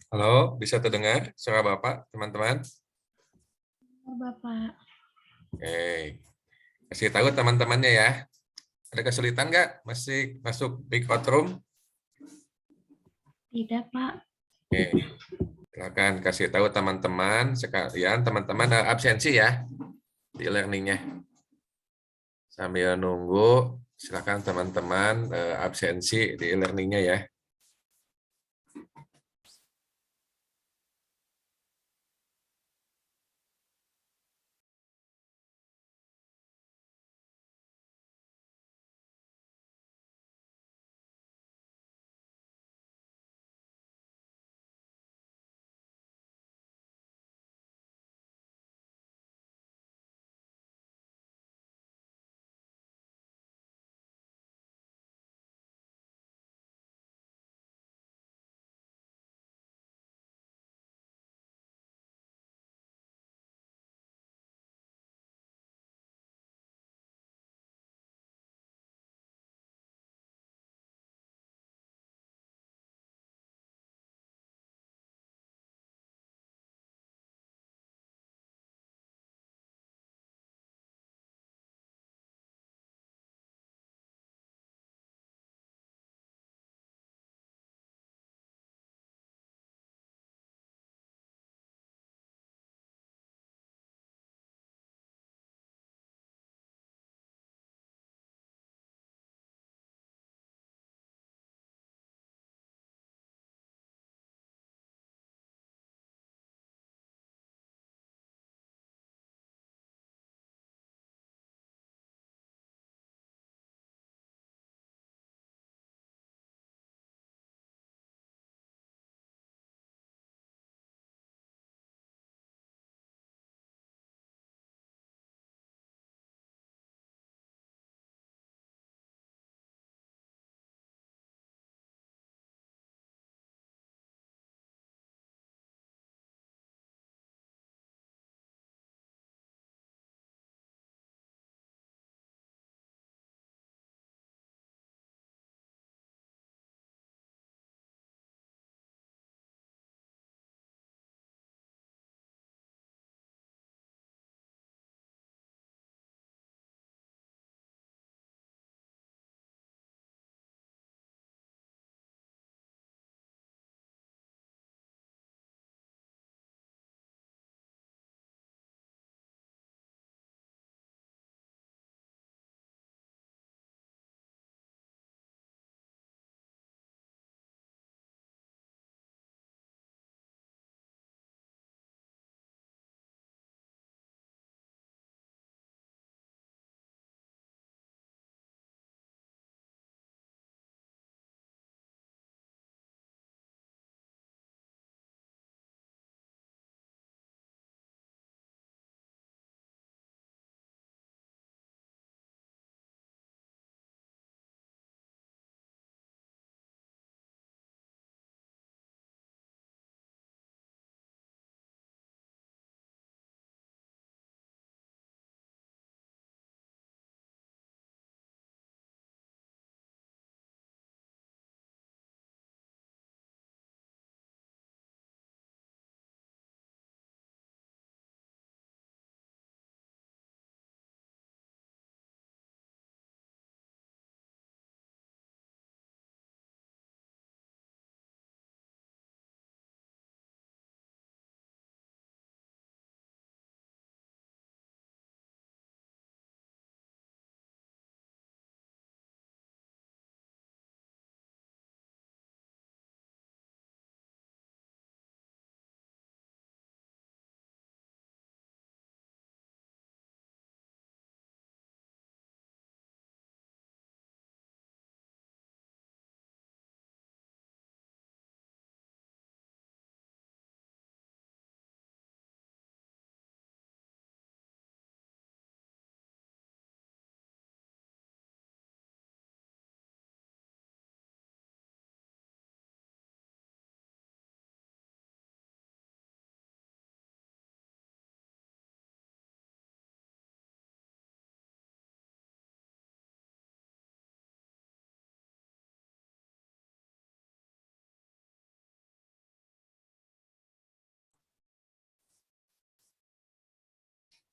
Halo, bisa terdengar suara Bapak, teman-teman? Oh, Bapak. Oke, kasih tahu teman-temannya ya. Ada kesulitan nggak? Masih masuk big room? Tidak, Pak. Oke, silakan kasih tahu teman-teman sekalian. Teman-teman absensi ya di learningnya. Sambil nunggu, silakan teman-teman absensi di learningnya ya.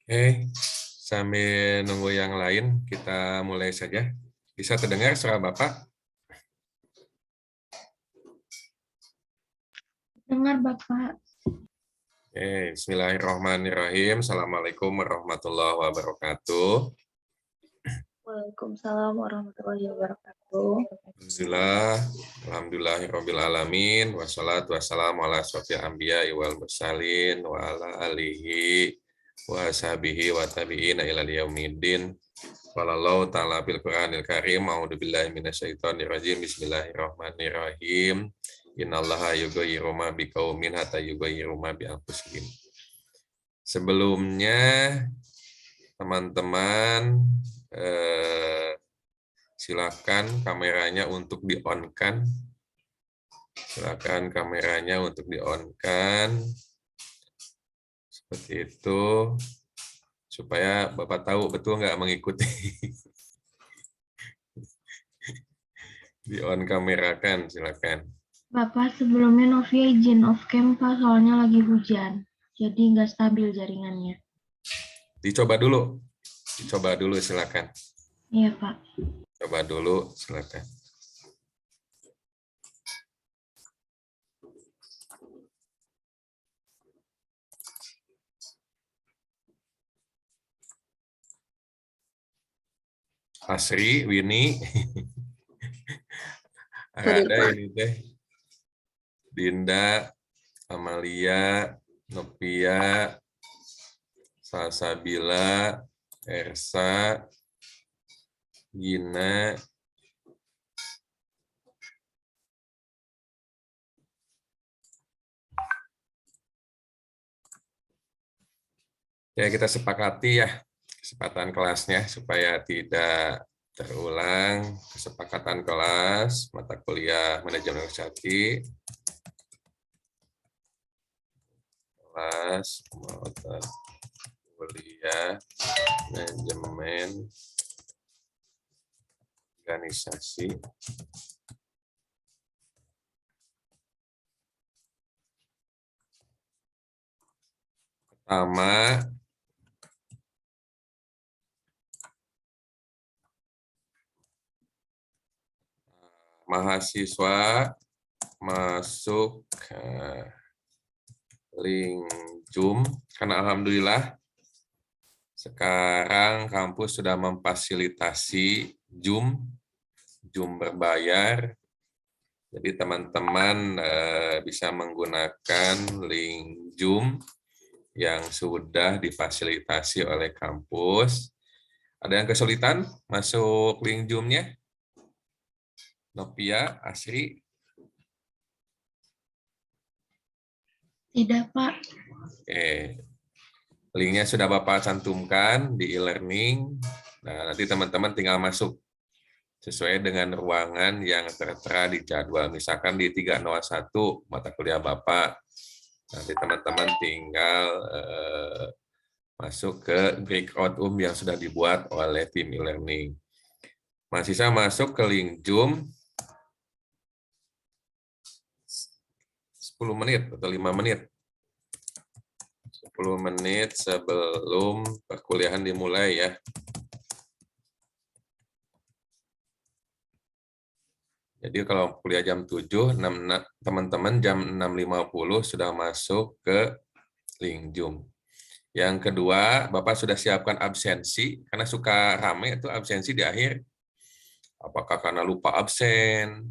Oke, sambil nunggu yang lain, kita mulai saja. Bisa terdengar suara Bapak? Dengar Bapak. Oke, bismillahirrahmanirrahim. Assalamualaikum warahmatullahi wabarakatuh. Waalaikumsalam warahmatullahi wabarakatuh. Alhamdulillahirabbil alamin. Wassalatu wassalamu ala asyrofil anbiya'i wal mursalin wa ala alihi wa sahbihi wa tabi'ina ila yaumiddin. Walallahu ta'ala bil Qur'anil Karim. A'udzubillahi minasyaitonir rajim. Bismillahirrahmanirrahim. Innallaha yughayyiru ma biqaumin hatta yughayyiru ma bi anfusihim. Sebelumnya teman-teman silakan kameranya untuk di-on-kan. Silakan kameranya untuk di-on-kan. Seperti itu. Supaya Bapak tahu betul nggak mengikuti. Di-on kamerakan, silakan. Bapak, sebelumnya Novia izin off cam Pak, soalnya lagi hujan. Jadi nggak stabil jaringannya. Dicoba dulu. Dicoba dulu, silakan. Iya Pak. Coba dulu, silakan. Asri, Winnie. Ada ini teh. Dinda, Amalia, Novia, Salsabila, Ersa, Gina, ya kita sepakati ya kesepakatan kelasnya supaya tidak terulang. Kesepakatan kelas mata kuliah manajemen organisasi, kelas mata kuliah manajemen organisasi. Pertama, mahasiswa masuk link Zoom, karena alhamdulillah sekarang kampus sudah memfasilitasi Zoom berbayar. Jadi teman-teman bisa menggunakan link Zoom yang sudah difasilitasi oleh kampus. Ada yang kesulitan masuk link Zoom-nya? Novia, Asri? Tidak Pak. Oke. Linknya sudah Bapak cantumkan di e-learning. Nah, nanti teman-teman tinggal masuk sesuai dengan ruangan yang tertera di jadwal. Misalkan di 301 mata kuliah Bapak. Nanti teman-teman tinggal masuk ke breakout room yang sudah dibuat oleh tim e-learning. Mahasiswa masuk ke link Zoom 10 menit atau 5 menit. 10 menit sebelum perkuliahan dimulai ya. Jadi kalau kuliah jam 7, teman-teman jam 6.50 sudah masuk ke link Zoom. Yang kedua, Bapak sudah siapkan absensi, karena suka rame itu absensi di akhir. Apakah karena lupa absen,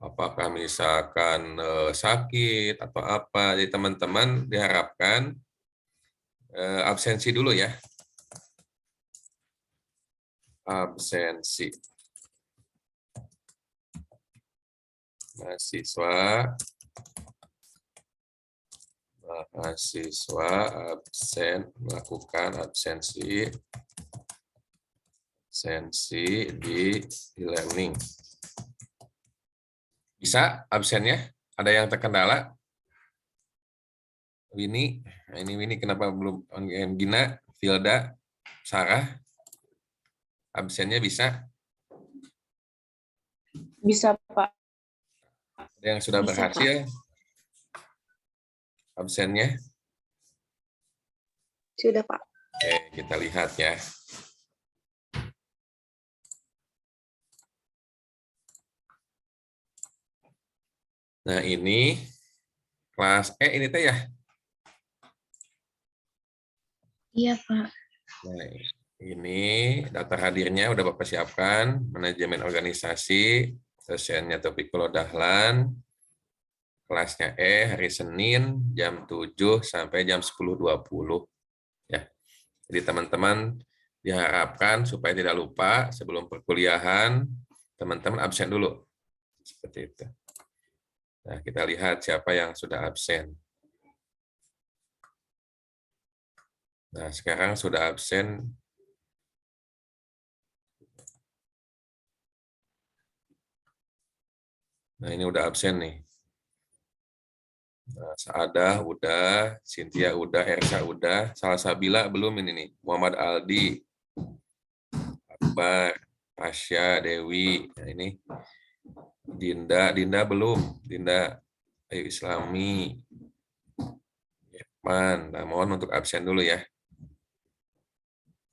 apakah misalkan sakit, atau apa. Jadi teman-teman diharapkan absensi dulu ya. Absensi. Mahasiswa absen, melakukan absensi di e-learning. Bisa absennya? Ada yang terkendala? Winnie, ini Winnie kenapa belum? Gina, Filda, Sarah, absennya bisa? Bisa, Pak. Ada yang sudah Bisa, berhasil? Absennya? Sudah, Pak. Oke, kita lihat ya. Nah, ini kelas ini teh ya. Iya, Pak. Nah, ini daftar hadirnya udah Bapak siapkan, manajemen organisasi, dosennya Taufiqullah Dahlan, kelasnya hari Senin jam 7 sampai jam 10.20 ya. Jadi teman-teman diharapkan supaya tidak lupa sebelum perkuliahan teman-teman absen dulu. Seperti itu. Nah, kita lihat siapa yang sudah absen. Nah, sekarang sudah absen. Nah, ini udah absen nih. Nah, Saadah udah, Cynthia udah, Ersa udah, Salsabila belum ini nih. Muhammad Aldi, Akbar, Pasha, Dewi. Nah, ini Dinda belum. Dinda Ayu Islami, Irfan. Nah, mohon untuk absen dulu ya.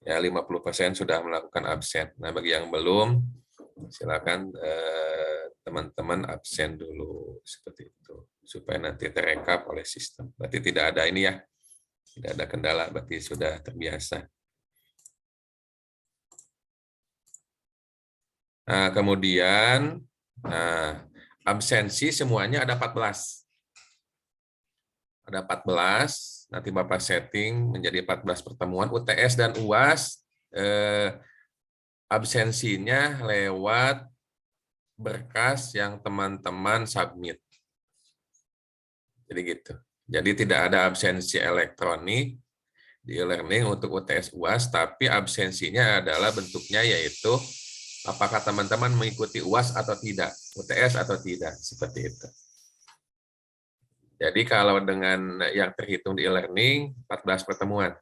Ya, 50% sudah melakukan absen. Nah, bagi yang belum, silakan teman-teman absen dulu seperti itu supaya nanti terekap oleh sistem. Berarti tidak ada ini ya, tidak ada kendala, berarti sudah terbiasa. Nah, kemudian absensi semuanya ada 14. Ada 14, nanti Bapak setting menjadi 14 pertemuan. UTS dan UAS absensinya lewat berkas yang teman-teman submit. Jadi gitu. Jadi tidak ada absensi elektronik di e-learning untuk UTS UAS, tapi absensinya adalah bentuknya yaitu apakah teman-teman mengikuti UAS atau tidak, UTS atau tidak, seperti itu. Jadi kalau dengan yang terhitung di e-learning, 14 pertemuan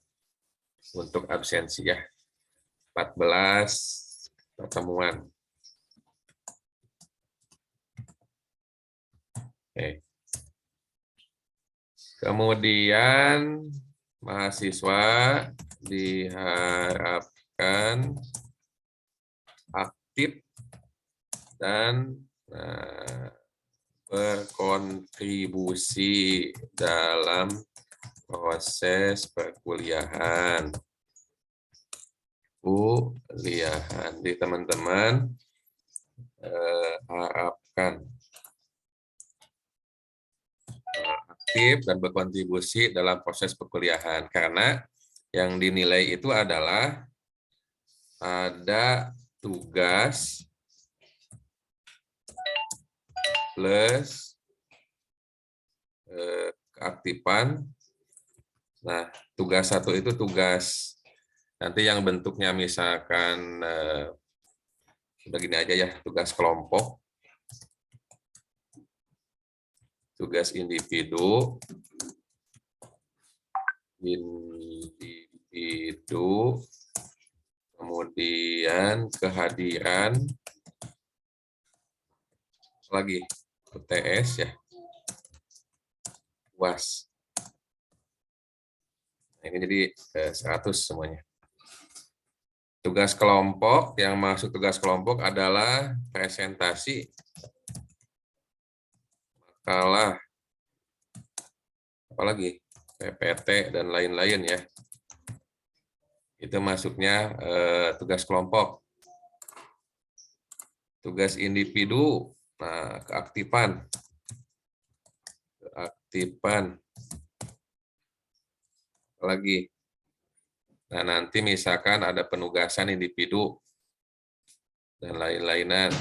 untuk absensi ya. 14 pertemuan. Oke. Kemudian mahasiswa diharapkan aktif dan berkontribusi dalam proses perkuliahan. Di teman-teman harapkan aktif dan berkontribusi dalam proses perkuliahan karena yang dinilai itu adalah ada tugas plus keaktifan. Nah, tugas satu itu tugas nanti yang bentuknya misalkan begini aja ya, tugas kelompok, tugas individu, kemudian kehadiran, lagi UTS ya, UAS. Nah, ini jadi 100 semuanya. Tugas kelompok, yang masuk tugas kelompok adalah presentasi, makalah, apalagi PPT dan lain-lain ya. Itu masuknya tugas kelompok. Tugas individu, nah keaktifan. Apalagi. Nah, nanti misalkan ada penugasan individu dan lain-lain.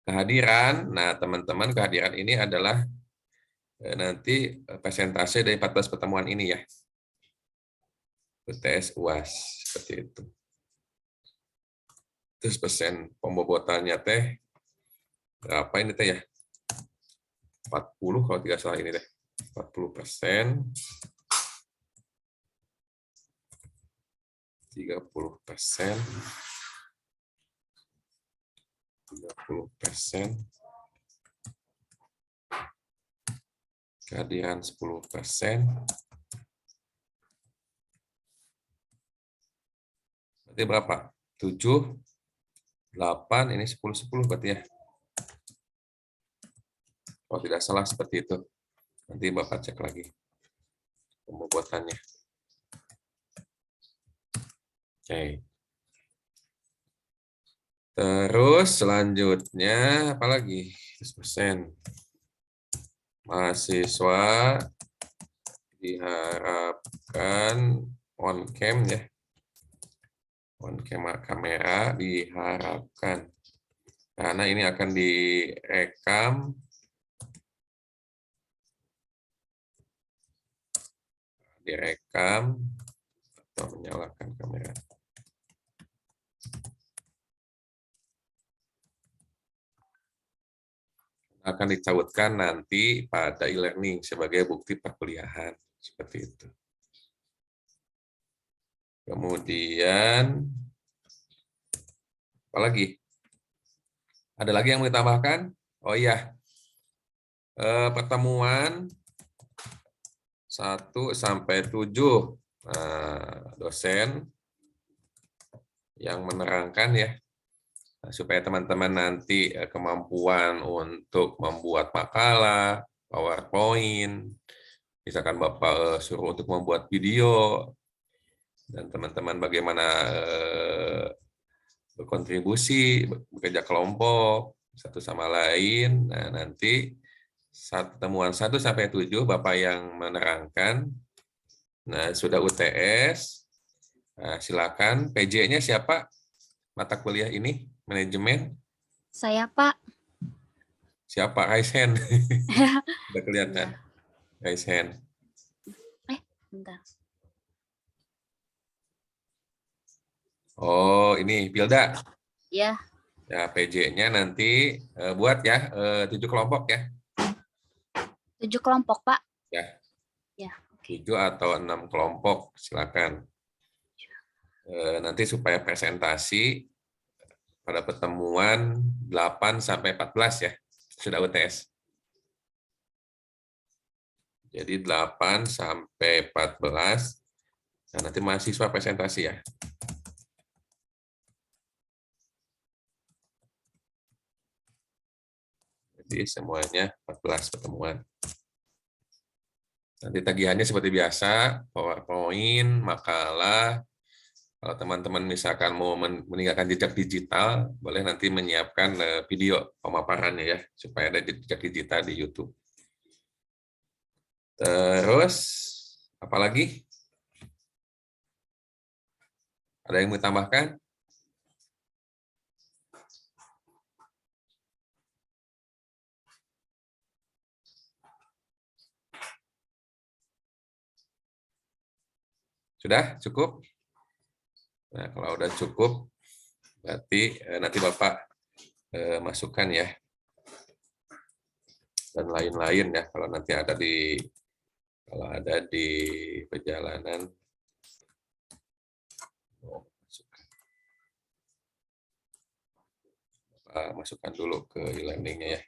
Kehadiran, nah teman-teman kehadiran ini adalah nanti persentase dari 14 pertemuan ini ya. UTS UAS, seperti itu. Terus persen pembobotannya teh, berapa ini teh ya? 40 kalau tidak salah ini teh. 40%. 30%, 30%, kehadiran 10%, Berarti berapa? 7, 8, ini 10, 10 berarti ya. Kalau tidak salah seperti itu. Nanti Bapak cek lagi pembuatannya. Oke. Terus selanjutnya apa lagi? 100%. Mahasiswa diharapkan on cam ya. On kamera diharapkan. Karena ini akan direkam atau menyalakan kamera. Akan dicautkan nanti pada e-learning sebagai bukti perkuliahan seperti itu. Kemudian apa lagi? Ada lagi yang mau ditambahkan? Oh iya, pertemuan 1 sampai 7. Nah, dosen yang menerangkan ya, supaya teman-teman nanti kemampuan untuk membuat makalah, PowerPoint, misalkan Bapak suruh untuk membuat video, dan teman-teman bagaimana berkontribusi, bekerja kelompok, satu sama lain. Nah, nanti saat pertemuan 1 sampai 7, Bapak yang menerangkan. Nah, sudah UTS, nah, silakan. PJ-nya siapa? Mata kuliah ini, manajemen. Saya, Pak. Siapa? Raise hand. Sudah kelihatan. Raise hand. Bentar. Oh, ini Pilda. Ya, Ya, PJ-nya nanti buat ya 7 kelompok ya. 7 kelompok, Pak. Ya. Ya, 7 atau 6 kelompok, silakan. Nanti supaya presentasi pada pertemuan 8 sampai 14 ya, sudah UTS. Jadi 8 sampai 14, nah nanti mahasiswa presentasi ya. Jadi semuanya 14 pertemuan. Nanti tagihannya seperti biasa, PowerPoint, makalah. Kalau teman-teman misalkan mau meninggalkan jejak digital, boleh nanti menyiapkan video pemaparannya ya, supaya ada jejak digital di YouTube. Terus, apa lagi? Ada yang mau tambahkan? Sudah cukup? Nah, kalau udah cukup, berarti nanti Bapak masukkan ya. Dan lain-lain ya, kalau nanti ada di perjalanan. Masukkan dulu ke e-learning-nya ya.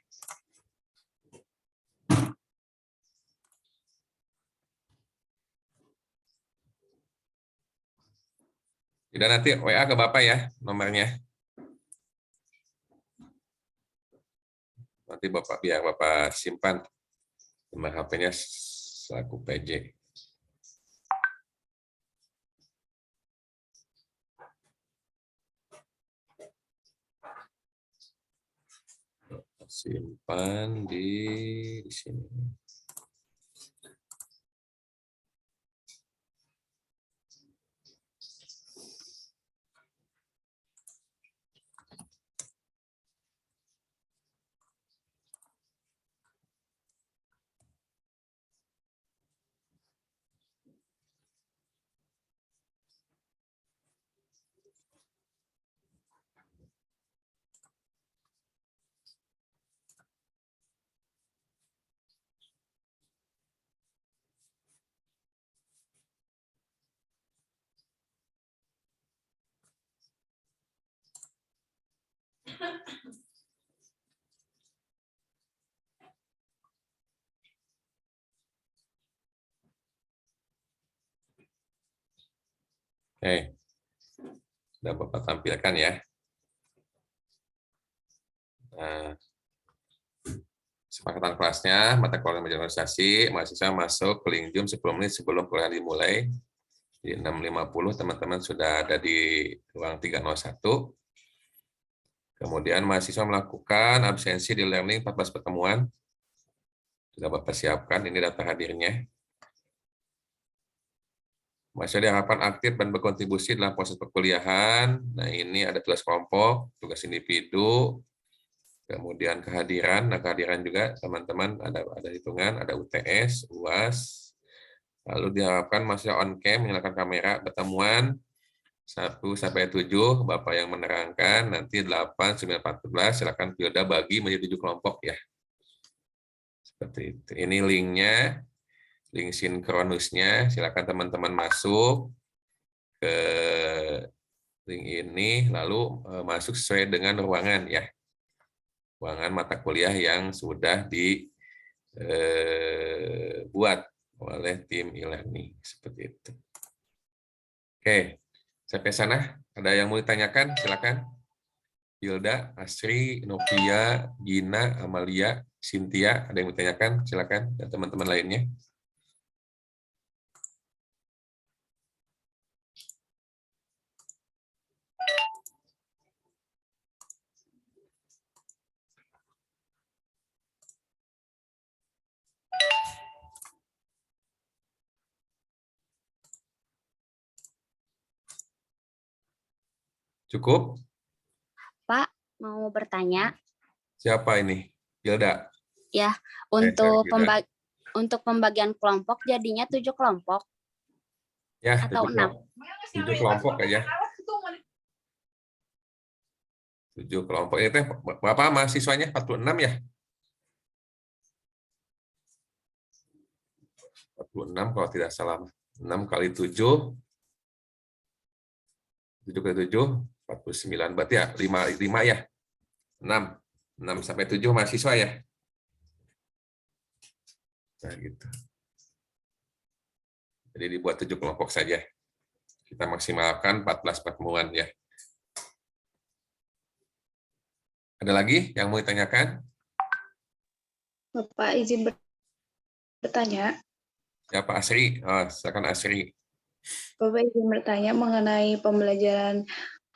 Tidak, nanti WA ke Bapak ya nomornya. Nanti biar Bapak simpan nomor HP-nya selaku PJ. Simpan di sini. Oke. Sudah Bapak tampilkan ya. Nah, kesepakatan kelasnya, mata kuliah manajemen organisasi, mahasiswa masuk ke Lingjum 10 menit sebelum kuliah dimulai. Di 6.50 teman-teman sudah ada di ruang 301. Kemudian mahasiswa melakukan absensi di learning 14 pertemuan. Sudah Bapak siapkan, ini data hadirnya. Mahasiswa diharapkan aktif dan berkontribusi dalam proses perkuliahan. Nah, ini ada tugas kelompok, tugas individu, kemudian kehadiran. Nah, kehadiran juga teman-teman ada hitungan, ada UTS, UAS. Lalu diharapkan mahasiswa on cam menyalakan kamera pertemuan 1 sampai 7, Bapak yang menerangkan, nanti 8, 9, 14, silakan Pilda bagi menjadi 7 kelompok ya. Seperti itu. Ini linknya, link sinkronusnya, silakan teman-teman masuk ke link ini, lalu masuk sesuai dengan ruangan ya. Ruangan mata kuliah yang sudah dibuat oleh tim e-learning. Seperti itu. Oke, sampai sana ada yang mau ditanyakan? Silakan. Hilda, Asri, Novia, Gina, Amalia, Cynthia, ada yang mau ditanyakan? Silakan. Dan teman-teman lainnya. Cukup? Pak, mau bertanya. Siapa ini? Hilda. Ya, untuk pembagian kelompok jadinya 7 kelompok Ya, atau 6? 7 kelompok aja. 7 kelompok. Ini teh berapa mahasiswanya? 46 ya? 46 kalau tidak salah. 6 kali 7. 7 kali 7, 49. Berarti ya 5 ya? 6 sampai 7 mahasiswa ya? Nah, gitu. Jadi dibuat 7 kelompok saja. Kita maksimalkan 14 pertemuan ya. Ada lagi yang mau ditanyakan? Bapak izin bertanya. Ya Pak Asri, silakan Asri. Bapak izin bertanya mengenai pembelajaran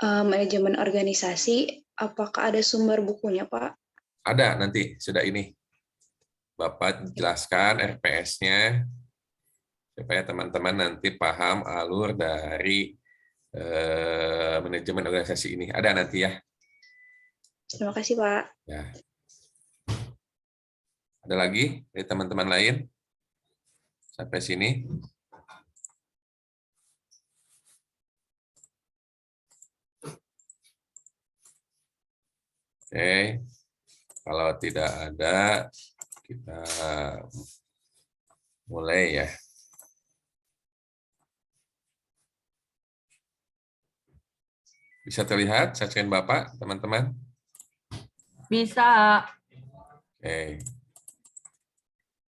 manajemen organisasi. Apakah ada sumber bukunya, Pak? Ada nanti, sudah ini. Bapak jelaskan RPS-nya, supaya teman-teman nanti paham alur dari manajemen organisasi ini. Ada nanti ya. Terima kasih, Pak. Ya. Ada lagi dari teman-teman lain? Sampai sini. Oke. Kalau tidak ada, kita mulai ya. Bisa terlihat sajian Bapak, teman-teman? Bisa. Oke.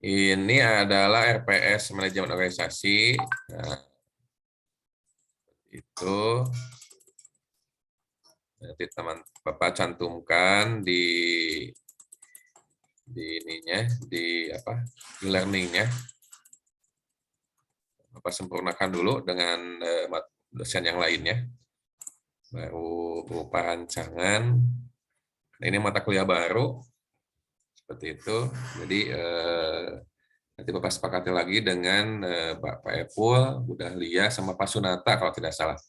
Ini adalah RPS manajemen organisasi. Nah, itu nanti teman Bapak cantumkan di ininya, di apa? E-learning-nya. Bapak sempurnakan dulu dengan dosen yang lainnya. Baru berupa rancangan. Nah, ini mata kuliah baru. Seperti itu. Jadi nanti Bapak sepakati lagi dengan Pak Epul, Bu Dahlia, sama Pak Sunata kalau tidak salah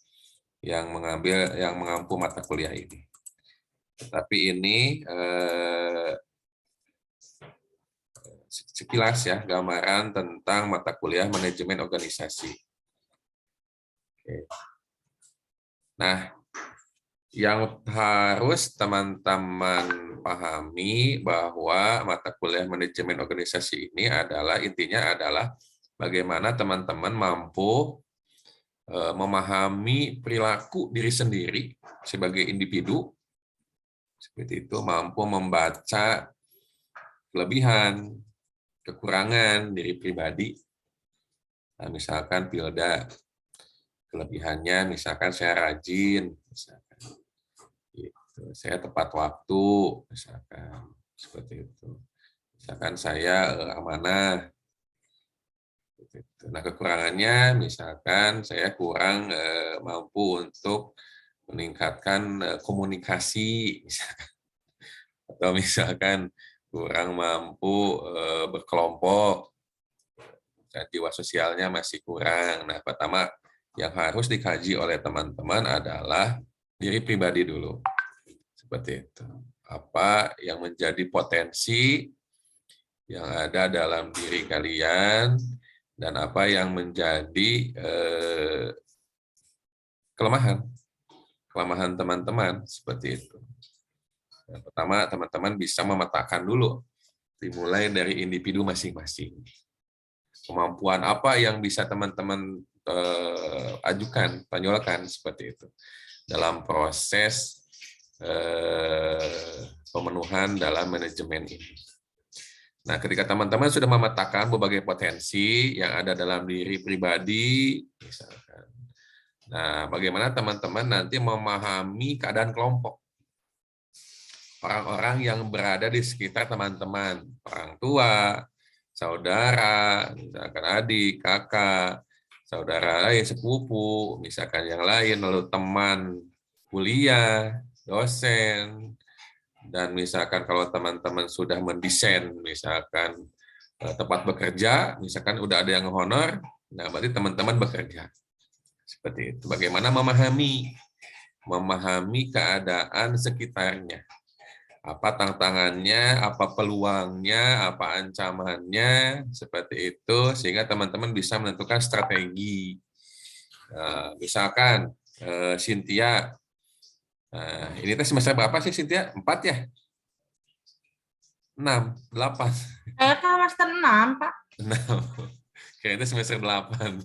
yang mengampu mata kuliah ini. Tetapi ini sekilas ya gambaran tentang mata kuliah manajemen organisasi. Oke. Nah, yang harus teman-teman pahami bahwa mata kuliah manajemen organisasi ini adalah intinya adalah bagaimana teman-teman mampu memahami perilaku diri sendiri sebagai individu, seperti itu, mampu membaca kelebihan, kekurangan diri pribadi. Nah, misalkan Pilda, kelebihannya misalkan saya rajin, Saya tepat waktu, misalkan seperti itu. Misalkan saya amanah. Nah, kekurangannya misalkan saya kurang mampu untuk meningkatkan komunikasi, misalkan. Atau misalkan kurang mampu berkelompok, dan jiwa sosialnya masih kurang. Nah, pertama yang harus dikaji oleh teman-teman adalah diri pribadi dulu. Seperti itu. Apa yang menjadi potensi yang ada dalam diri kalian, dan apa yang menjadi kelemahan teman-teman, seperti itu. Yang pertama, teman-teman bisa memetakan dulu, dimulai dari individu masing-masing. Kemampuan apa yang bisa teman-teman ajukan, tonjolkan, seperti itu. Dalam proses pemenuhan dalam manajemen ini. Nah, ketika teman-teman sudah memetakan berbagai potensi yang ada dalam diri pribadi, misalkan. Nah, bagaimana teman-teman nanti memahami keadaan kelompok? Orang-orang yang berada di sekitar teman-teman, orang tua, saudara, misalkan adik, kakak, saudara lain, sepupu, misalkan yang lain, lalu teman kuliah, dosen, dan misalkan kalau teman-teman sudah mendesain, misalkan tempat bekerja, misalkan udah ada yang honor, nah berarti teman-teman bekerja. Seperti itu. Bagaimana memahami keadaan sekitarnya. Apa tantangannya, apa peluangnya, apa ancamannya, seperti itu, sehingga teman-teman bisa menentukan strategi. Nah, misalkan Cynthia, ini semester berapa sih Cynthia? 4 ya? 6, 8. Saya kan semester 6, Pak. 6. Kayaknya semester 8.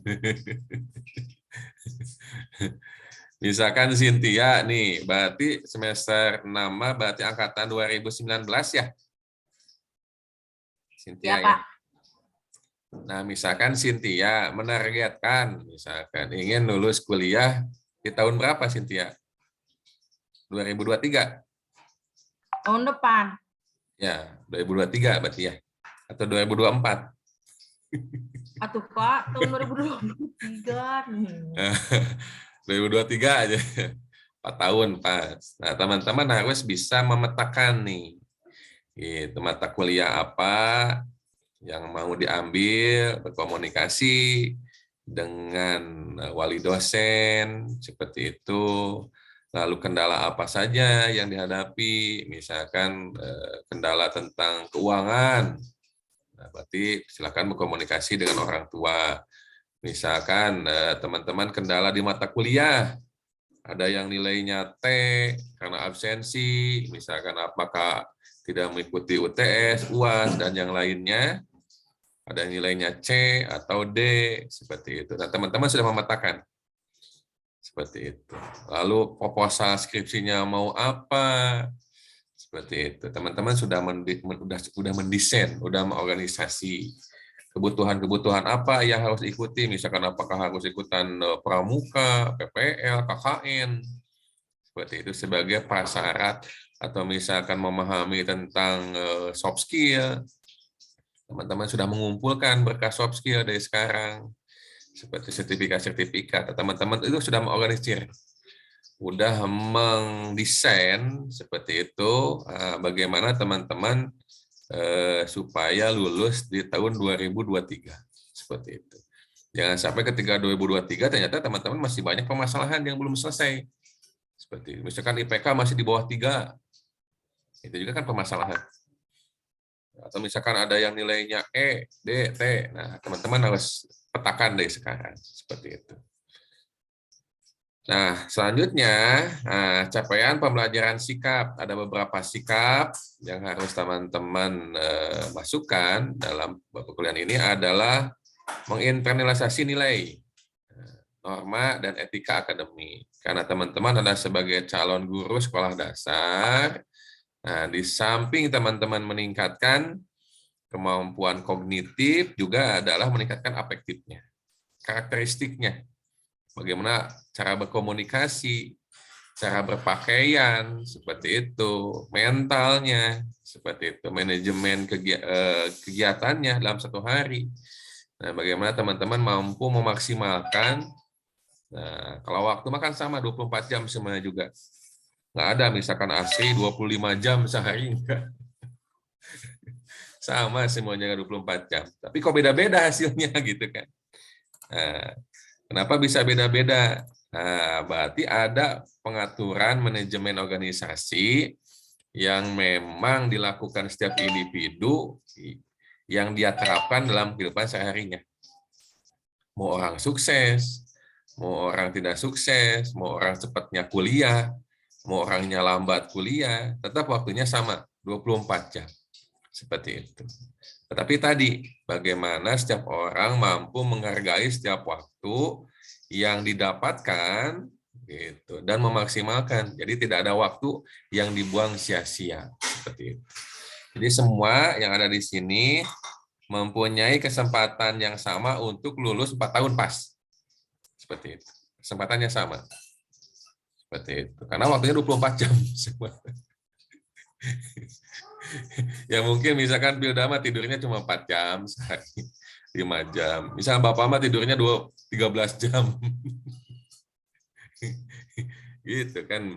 Misalkan Cynthia nih, berarti semester 6 berarti angkatan 2019 ya? Cynthia Ya, Pak. Nah, misalkan Cynthia menargetkan, misalkan ingin lulus kuliah di tahun berapa Cynthia? 2023? Tahun depan. Ya, 2023 berarti ya? Atau 2024? Atuh, Pak, tahun 2023. 2023 aja. 4 tahun pas. Nah, teman-teman harus bisa memetakan nih. Gitu, mata kuliah apa yang mau diambil, berkomunikasi dengan wali dosen, seperti itu. Lalu kendala apa saja yang dihadapi, misalkan kendala tentang keuangan. Nah, berarti silakan berkomunikasi dengan orang tua. Misalkan teman-teman kendala di mata kuliah, ada yang nilainya T karena absensi, misalkan apakah tidak mengikuti UTS, UAS, dan yang lainnya, ada nilainya C atau D, seperti itu. Dan teman-teman sudah memetakan. Seperti itu. Lalu proposal skripsinya mau apa, seperti itu. Teman-teman sudah mendesain, sudah mengorganisasi kebutuhan-kebutuhan apa yang harus ikuti, misalkan apakah harus ikutan pramuka, PPL, KKN, seperti itu sebagai prasyarat, atau misalkan memahami tentang soft skill. Teman-teman sudah mengumpulkan berkas soft skill dari sekarang, seperti sertifikat-sertifikat. Teman-teman itu sudah mengorganisir, sudah mendesain seperti itu, bagaimana teman-teman supaya lulus di tahun 2023, seperti itu. Jangan sampai ketika 2023 ternyata teman-teman masih banyak permasalahan yang belum selesai. Seperti itu. Misalkan IPK masih di bawah 3, itu juga kan permasalahan. Atau misalkan ada yang nilainya E, D, T, nah teman-teman harus petakan dari sekarang, seperti itu. Nah, selanjutnya, capaian pembelajaran sikap. Ada beberapa sikap yang harus teman-teman masukkan dalam perkuliahan ini adalah menginternalisasi nilai, norma, dan etika akademik. Karena teman-teman adalah sebagai calon guru sekolah dasar, nah, di samping teman-teman meningkatkan kemampuan kognitif, juga adalah meningkatkan afektifnya, karakteristiknya. Bagaimana cara berkomunikasi, cara berpakaian, seperti itu, mentalnya, seperti itu, manajemen kegiatannya dalam satu hari. Nah, bagaimana teman-teman mampu memaksimalkan. Nah, kalau waktu makan sama 24 jam semuanya juga. Nggak ada misalkan AC 25 jam sehari, enggak. Sama semuanya 24 jam. Tapi kok beda-beda hasilnya gitu kan. Nah, kenapa bisa beda-beda? Nah, berarti ada pengaturan manajemen organisasi yang memang dilakukan setiap individu yang dia terapkan dalam kehidupan seharinya. Mau orang sukses, mau orang tidak sukses, mau orang cepatnya kuliah, mau orangnya lambat kuliah, tetap waktunya sama, 24 jam. Seperti itu. Tetapi tadi, bagaimana setiap orang mampu menghargai setiap waktu yang didapatkan gitu, dan memaksimalkan. Jadi tidak ada waktu yang dibuang sia-sia. Seperti itu. Jadi semua yang ada di sini mempunyai kesempatan yang sama untuk lulus 4 tahun pas. Seperti itu. Kesempatannya sama. Seperti itu. Karena waktunya 24 jam. Ya mungkin misalkan Pildama tidurnya cuma 4 jam sehari, 5 jam. Misalnya Bapak mah tidurnya 13 jam. Gitu kan.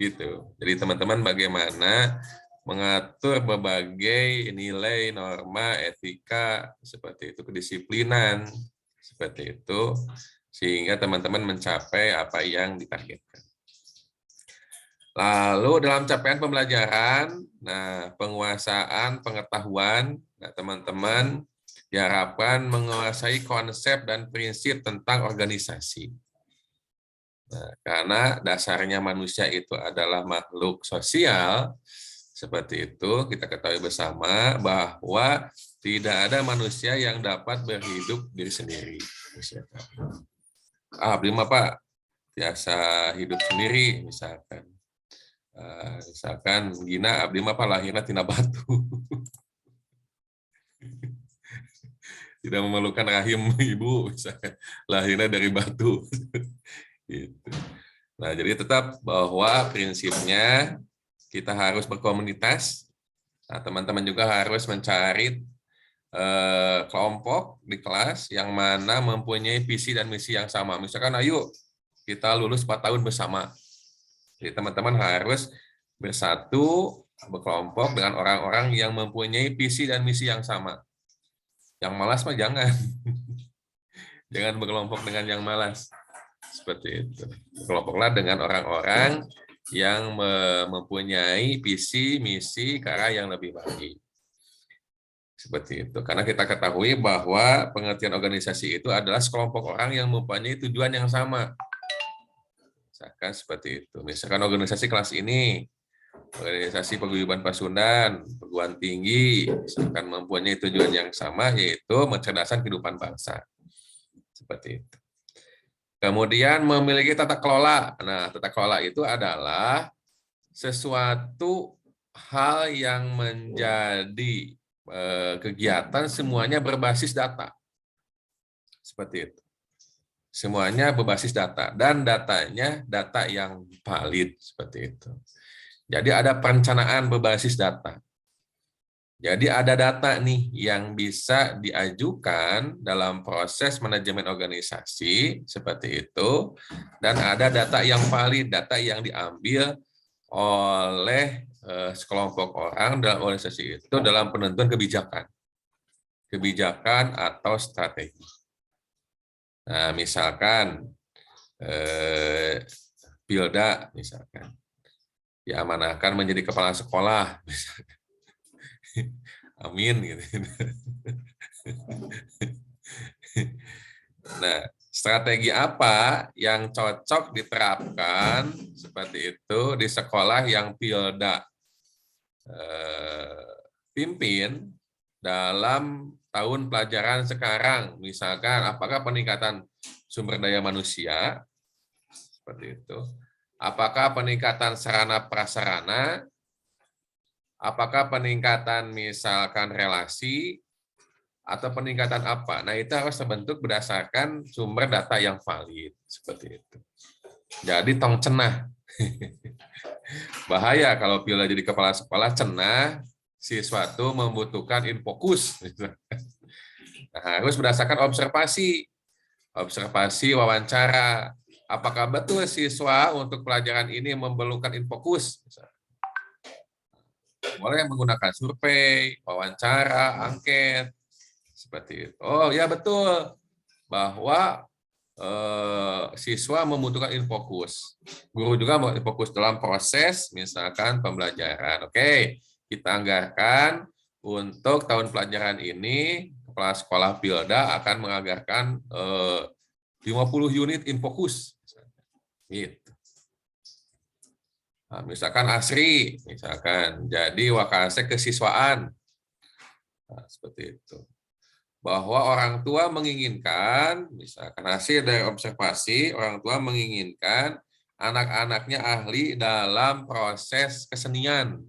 Gitu. Jadi teman-teman bagaimana mengatur berbagai nilai, norma, etika, seperti itu, kedisiplinan, seperti itu, sehingga teman-teman mencapai apa yang ditargetkan. Lalu dalam capaian pembelajaran, nah penguasaan pengetahuan, nah teman-teman diharapkan menguasai konsep dan prinsip tentang organisasi. Nah, karena dasarnya manusia itu adalah makhluk sosial, seperti itu kita ketahui bersama bahwa tidak ada manusia yang dapat berhidup diri sendiri. Abdi mah Pak biasa hidup sendiri misalkan. Misalkan Gina abdi mah lahirnya tina batu. Tidak memerlukan rahim ibu, misalkan lahirnya dari batu. Gitu. Nah, jadi tetap bahwa prinsipnya kita harus berkomunitas. Nah, teman-teman juga harus mencari kelompok di kelas yang mana mempunyai visi dan misi yang sama. Misalkan, ayo kita lulus 4 tahun bersama. Jadi teman-teman harus bersatu, berkelompok dengan orang-orang yang mempunyai visi dan misi yang sama. Yang malas mah jangan. Jangan berkelompok dengan yang malas. Seperti itu. Berkelompoklah dengan orang-orang yang mempunyai visi, misi, ke arah yang lebih baik. Seperti itu. Karena kita ketahui bahwa pengertian organisasi itu adalah sekelompok orang yang mempunyai tujuan yang sama. Misalkan seperti itu. Misalkan organisasi kelas ini, organisasi paguyuban Pasundan, perguruan tinggi, misalkan mempunyai tujuan yang sama, yaitu mencerdaskan kehidupan bangsa. Seperti itu. Kemudian memiliki tata kelola. Nah, tata kelola itu adalah sesuatu hal yang menjadi kegiatan semuanya berbasis data. Seperti itu. Semuanya berbasis data. Dan datanya data yang valid. Seperti itu. Jadi ada perencanaan berbasis data. Jadi ada data nih yang bisa diajukan dalam proses manajemen organisasi seperti itu, dan ada data yang valid, data yang diambil oleh sekelompok orang dalam organisasi itu dalam penentuan kebijakan atau strategi. Nah, misalkan Pilda misalkan diamanahkan menjadi kepala sekolah, misalkan. Amin gitu. Nah, strategi apa yang cocok diterapkan seperti itu di sekolah yang Pilda pimpin dalam tahun pelajaran sekarang? Misalkan apakah peningkatan sumber daya manusia seperti itu? Apakah peningkatan sarana prasarana? Apakah peningkatan misalkan relasi atau peningkatan apa? Nah, itu harus terbentuk berdasarkan sumber data yang valid seperti itu. Jadi tong cenah. Bahaya kalau Pilda jadi kepala sekolah cenah siswa itu membutuhkan infokus. Nah, harus berdasarkan observasi wawancara. Apakah betul siswa untuk pelajaran ini memerlukan infokus? Boleh menggunakan survei, wawancara, angket, seperti itu. Oh ya betul, bahwa siswa membutuhkan infokus. Guru juga mau infokus dalam proses, misalkan pembelajaran. Oke, kita anggarkan untuk tahun pelajaran ini, kepala sekolah Pilda akan menganggarkan 50 unit infokus. Gitu. Nah, misalkan ASRI, misalkan jadi Wakasek kesiswaan, nah, seperti itu. Bahwa orang tua menginginkan, misalkan hasil dari observasi, orang tua menginginkan anak-anaknya ahli dalam proses kesenian.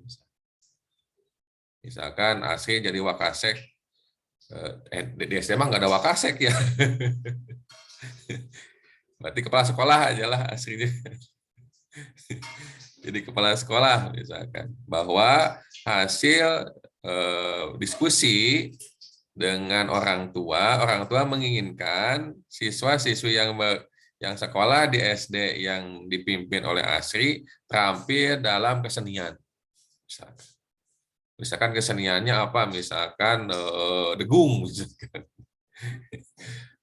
Misalkan ASRI jadi Wakasek, di SMA nggak ada Wakasek ya. Berarti kepala sekolah aja lah ASRI. Jadi kepala sekolah misalkan bahwa hasil diskusi dengan orang tua menginginkan siswa-siswi yang sekolah di SD yang dipimpin oleh ASRI terampil dalam kesenian. Misalkan keseniannya apa? Misalkan degung. Misalkan.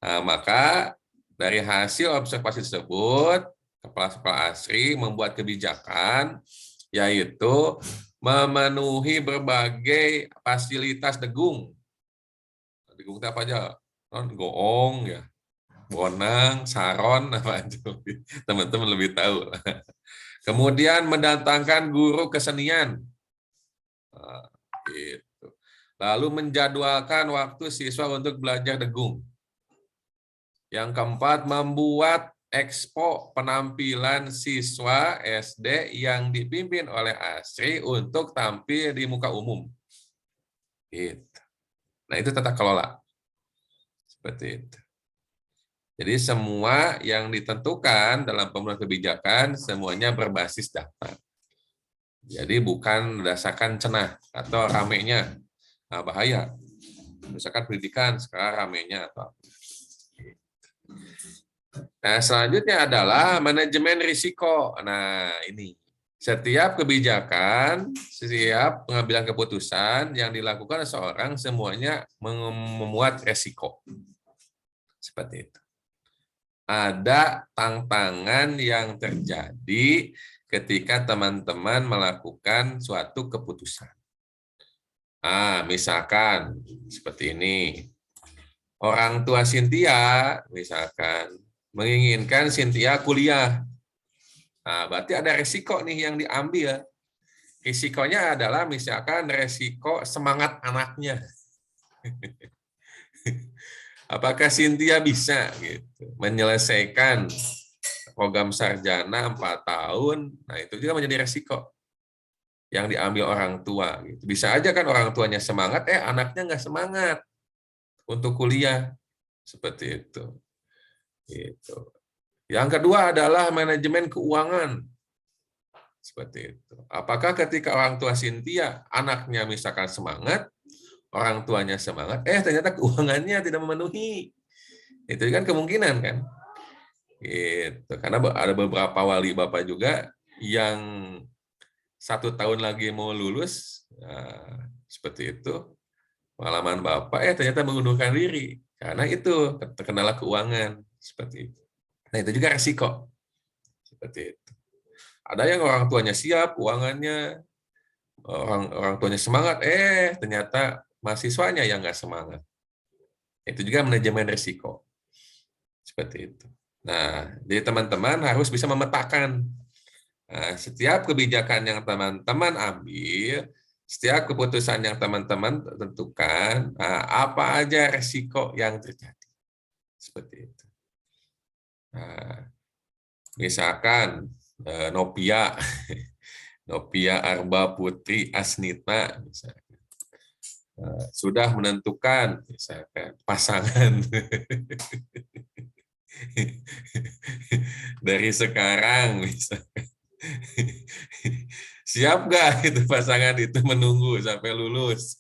Nah, maka dari hasil observasi tersebut, kepala sekolah ASRI membuat kebijakan, yaitu memenuhi berbagai fasilitas degung. Degung itu apa aja? Goong, ya, bonang, saron, apa aja. Teman-teman lebih tahu. Kemudian mendatangkan guru kesenian. Nah, gitu. Lalu menjadwalkan waktu siswa untuk belajar degung. Yang keempat, membuat expo penampilan siswa SD yang dipimpin oleh ASRI untuk tampil di muka umum. Gitu. Nah, itu tata kelola. Seperti itu. Jadi semua yang ditentukan dalam pembuatan kebijakan semuanya berbasis data. Jadi bukan berdasarkan cenah atau ramenya. Nah, bahaya. Misalkan pendidikan sekarang ramenya atau apa. Nah, selanjutnya adalah manajemen risiko. Nah, ini. Setiap kebijakan, setiap pengambilan keputusan yang dilakukan seseorang semuanya memuat risiko. Seperti itu. Ada tantangan yang terjadi ketika teman-teman melakukan suatu keputusan. Misalkan seperti ini. Orang tua Cynthia, misalkan, menginginkan Cynthia kuliah. Nah, berarti ada resiko nih yang diambil. Risikonya adalah misalkan resiko semangat anaknya. Apakah Cynthia bisa gitu, menyelesaikan program sarjana 4 tahun? Nah, itu juga menjadi resiko yang diambil orang tua. Gitu. Bisa aja kan orang tuanya semangat, anaknya nggak semangat untuk kuliah. Seperti itu. Gitu. Yang kedua adalah manajemen keuangan. Seperti itu. Apakah ketika orang tua Cynthia, anaknya misalkan semangat, orang tuanya semangat, ternyata keuangannya tidak memenuhi. Itu kan kemungkinan kan. Gitu. Karena ada beberapa wali bapak juga yang 1 tahun lagi mau lulus, seperti itu. Pengalaman bapak, ternyata mengundurkan diri. Karena itu terkendala keuangan. Seperti itu. Nah, itu juga resiko. Seperti itu. Ada yang orang tuanya siap, keuangannya, orang tuanya semangat, ternyata mahasiswanya yang nggak semangat. Itu juga manajemen risiko. Seperti itu. Nah, jadi teman-teman harus bisa memetakan. Nah, setiap kebijakan yang teman-teman ambil, setiap keputusan yang teman-teman tentukan, apa aja risiko yang terjadi. Seperti itu. Nah, misalkan Nopia Arba Putri Asnita misalkan, sudah menentukan misalkan pasangan dari sekarang misalkan, Siap nggak itu pasangan itu menunggu sampai lulus?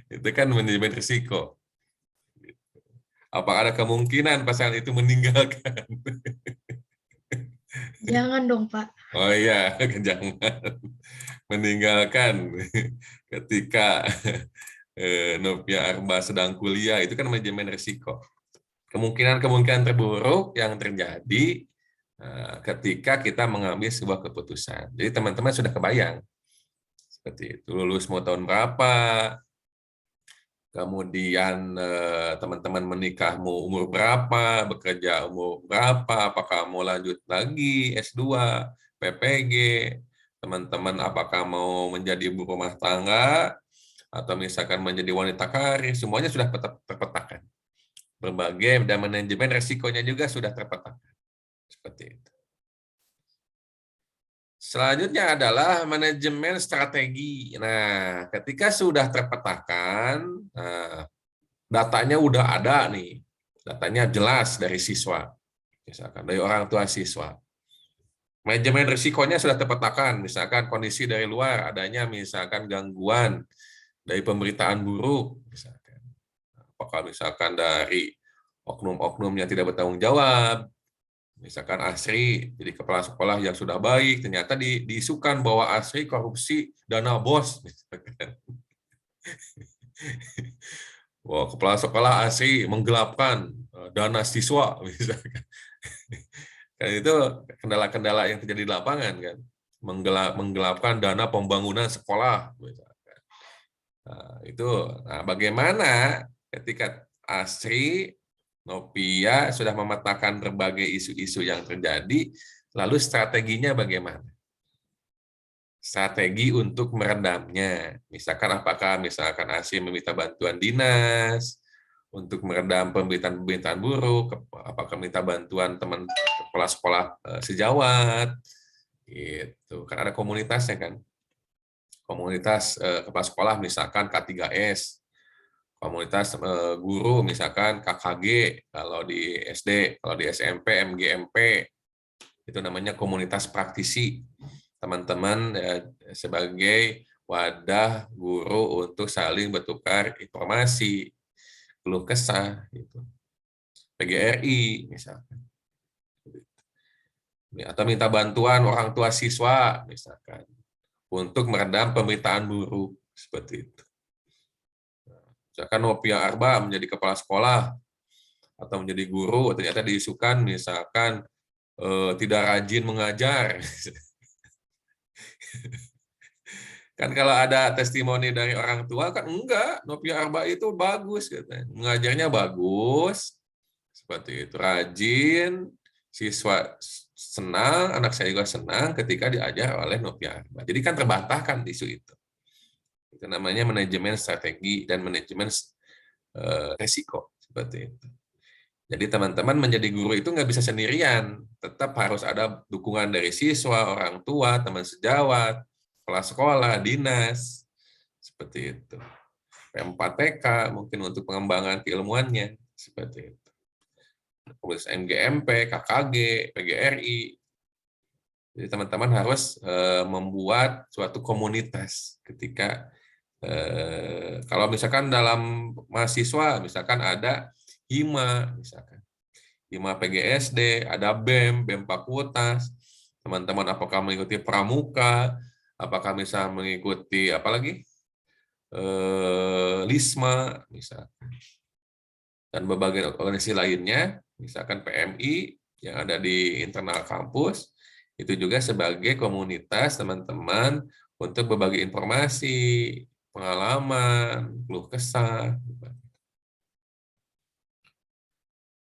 Itu kan manajemen risiko. Apa ada kemungkinan pasangan itu meninggalkan? Jangan dong, Pak. Oh iya, jangan meninggalkan ketika Novia Arba sedang kuliah, itu kan manajemen risiko. Kemungkinan-kemungkinan terburuk yang terjadi ketika kita mengambil sebuah keputusan. Jadi teman-teman sudah kebayang seperti itu. Lulus mau tahun berapa, kemudian teman-teman menikah mau umur berapa, bekerja umur berapa, apakah mau lanjut lagi S2, PPG, teman-teman apakah mau menjadi ibu rumah tangga, atau misalkan menjadi wanita karir, semuanya sudah terpetakan. Berbagai dan manajemen resikonya juga sudah terpetakan. Seperti itu. Selanjutnya adalah manajemen strategi. Nah, ketika sudah terpetakan, datanya udah ada nih. Datanya jelas dari siswa. Misalkan dari orang tua siswa. Manajemen risikonya sudah terpetakan. Misalkan kondisi dari luar, adanya misalkan gangguan dari pemberitaan buruk. Misalkan. Apakah misalkan dari oknum-oknum yang tidak bertanggung jawab, misalkan Asri jadi kepala sekolah yang sudah baik, ternyata diisukan bahwa Asri korupsi dana BOS. Misalkan. Wah, kepala sekolah Asri menggelapkan dana siswa. Misalkan. Kan itu kendala-kendala yang terjadi di lapangan, kan. Menggelapkan dana pembangunan sekolah. Misalkan. Nah, bagaimana ketika Asri, Novia sudah memetakan berbagai isu-isu yang terjadi, lalu strateginya bagaimana? Strategi untuk meredamnya. Misalkan apakah misalkan Asri meminta bantuan dinas untuk meredam pemberitaan-pemberitaan buruk, apakah minta bantuan teman kepala sekolah sejawat, gitu. Kan ada komunitasnya kan. Komunitas kepala sekolah misalkan K3S. Komunitas guru misalkan KKG kalau di SD, kalau di SMP MGMP, itu namanya komunitas praktisi, teman-teman sebagai wadah guru untuk saling bertukar informasi, keluh kesah, gitu. PGRI misalkan, atau minta bantuan orang tua siswa misalkan untuk meredam pemberitaan buruk seperti itu. Misalkan Novia Arba menjadi kepala sekolah atau menjadi guru, ternyata diisukan misalkan tidak rajin mengajar. Kan kalau ada testimoni dari orang tua kan enggak, Novia Arba itu bagus, katanya. Mengajarnya bagus, seperti itu, rajin, siswa senang, anak saya juga senang ketika diajar oleh Novia Arba. Jadi kan terbantahkan isu itu. Itu namanya manajemen strategi dan manajemen resiko, seperti itu. Jadi teman-teman menjadi guru itu nggak bisa sendirian, tetap harus ada dukungan dari siswa, orang tua, teman sejawat, kepala sekolah, dinas, seperti itu. P4TK mungkin untuk pengembangan keilmuannya, seperti itu. Kemudian MGMP, KKG, PGRI. Jadi teman-teman harus membuat suatu komunitas ketika kalau misalkan dalam mahasiswa, misalkan ada HIMA, misalkan HIMA PGSD, ada BEM, BEM Fakultas, teman-teman apakah mengikuti pramuka, apakah misalnya mengikuti apalagi LISMA, misalkan, dan berbagai organisasi lainnya, misalkan PMI yang ada di internal kampus, itu juga sebagai komunitas teman-teman untuk berbagi informasi, pengalaman, keluh kesah.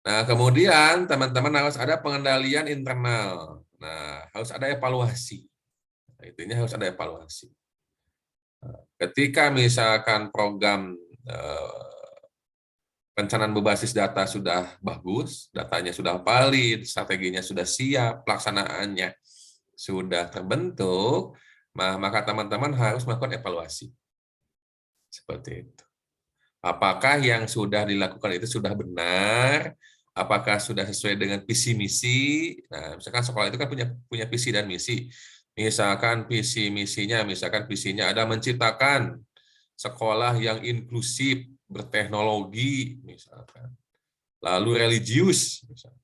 Nah, kemudian teman-teman harus ada pengendalian internal. Nah, harus ada evaluasi. Nah, intinya harus ada evaluasi. Ketika misalkan program perencanaan berbasis data sudah bagus, datanya sudah valid, strateginya sudah siap, pelaksanaannya sudah terbentuk, maka teman-teman harus melakukan evaluasi. Seperti itu. Apakah yang sudah dilakukan itu sudah benar, apakah sudah sesuai dengan visi misi. Nah, misalkan sekolah itu kan punya visi dan misi. Misalkan visi misinya, misalkan visinya ada menciptakan sekolah yang inklusif, berteknologi, misalkan. Lalu religius, misalkan.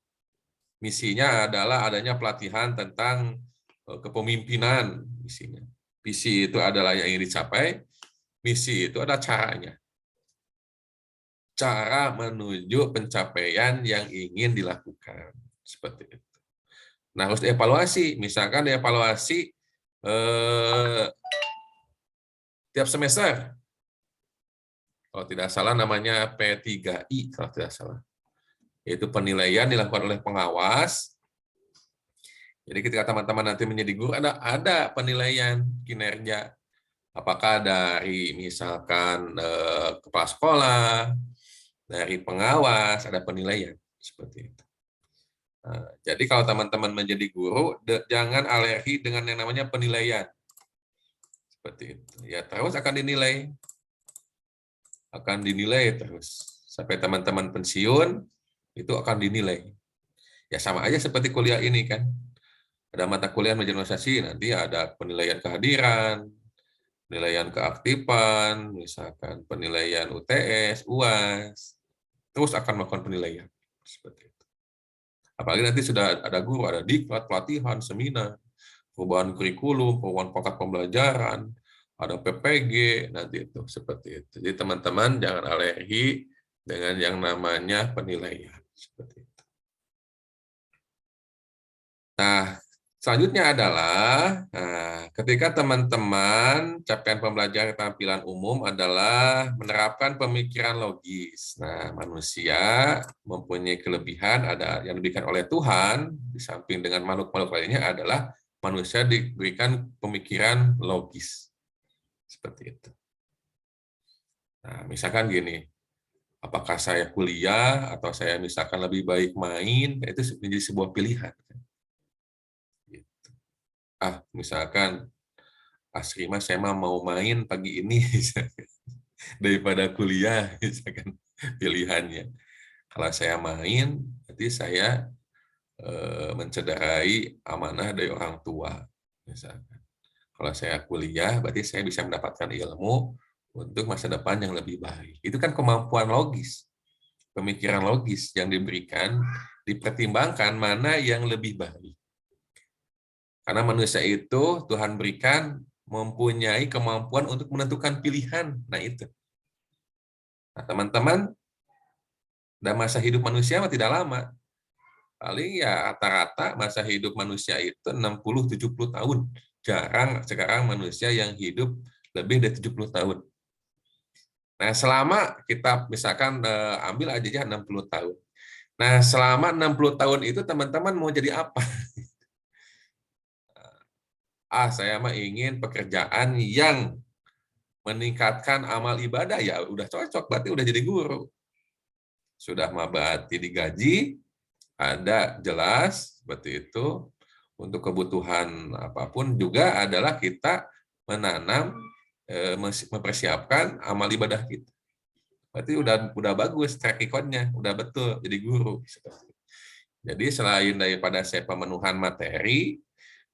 Misinya adalah adanya pelatihan tentang kepemimpinan, misinya. Visi itu adalah yang ingin dicapai, misi itu ada caranya. Cara menuju pencapaian yang ingin dilakukan. Seperti itu. Nah, harus dievaluasi. Misalkan dievaluasi tiap semester. Kalau tidak salah namanya P3I, kalau tidak salah. Yaitu penilaian dilakukan oleh pengawas. Jadi ketika teman-teman nanti menjadi guru, ada penilaian kinerja. Apakah dari misalkan kepala sekolah, dari pengawas, ada penilaian seperti itu. Nah, jadi kalau teman-teman menjadi guru, jangan alergi dengan yang namanya penilaian. Seperti itu. Ya, terus akan dinilai. Akan dinilai terus. Sampai teman-teman pensiun, itu akan dinilai. Ya sama aja seperti kuliah ini kan. Ada mata kuliah manajemen organisasi, nanti ada penilaian kehadiran, penilaian keaktifan, misalkan penilaian UTS, UAS, terus akan melakukan penilaian. Seperti itu. Apalagi nanti sudah ada guru, ada diklat, pelatihan, seminar, perubahan kurikulum, perubahan pangkat pembelajaran, ada PPG, nanti itu seperti itu. Jadi teman-teman jangan alergi dengan yang namanya penilaian. Seperti itu. Nah, selanjutnya adalah ketika teman-teman capaian pembelajaran tampilan umum adalah menerapkan pemikiran logis. Nah, manusia mempunyai kelebihan ada yang diberikan oleh Tuhan di samping dengan makhluk-makhluk lainnya adalah manusia diberikan pemikiran logis. Seperti itu. Nah, misalkan gini, apakah saya kuliah atau saya misalkan lebih baik main, itu menjadi sebuah pilihan. Misalkan Asrima saya mau main pagi ini daripada kuliah, misalkan pilihannya. Kalau saya main, berarti saya mencederai amanah dari orang tua, misalkan. Kalau saya kuliah, berarti saya bisa mendapatkan ilmu untuk masa depan yang lebih baik. Itu kan kemampuan logis, pemikiran logis yang diberikan, dipertimbangkan mana yang lebih baik. Karena manusia itu Tuhan berikan mempunyai kemampuan untuk menentukan pilihan. Nah itu. Nah teman-teman, dan masa hidup manusia tidak lama. Paling ya rata-rata masa hidup manusia itu 60-70 tahun. Jarang sekarang manusia yang hidup lebih dari 70 tahun. Nah, selama kita misalkan ambil aja 60 tahun. Nah, selama 60 tahun itu teman-teman mau jadi apa? Saya mah ingin pekerjaan yang meningkatkan amal ibadah, ya udah cocok, berarti udah jadi guru. Sudah mah berarti digaji, ada jelas seperti itu. Untuk kebutuhan apapun juga adalah kita menanam, mempersiapkan amal ibadah kita. Berarti udah bagus track record-nya, udah betul jadi guru. Jadi selain daripada saya pemenuhan materi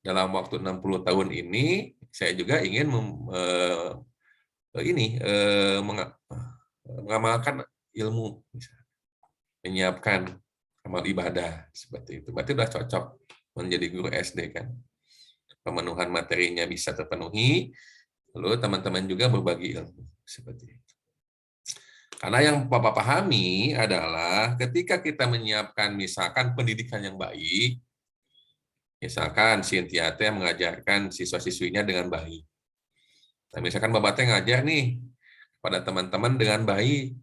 dalam waktu 60 tahun ini, saya juga ingin mengamalkan ilmu, menyiapkan amal ibadah seperti itu. Berarti udah cocok menjadi guru SD kan. Pemenuhan materinya bisa terpenuhi, lalu teman-teman juga berbagi ilmu seperti itu. Karena yang Bapak pahami adalah ketika kita menyiapkan misalkan pendidikan yang baik, misalkan Cynthia mengajarkan siswa-siswinya dengan baik. Nah, misalkan Bapak ngajar nih kepada teman-teman dengan baik.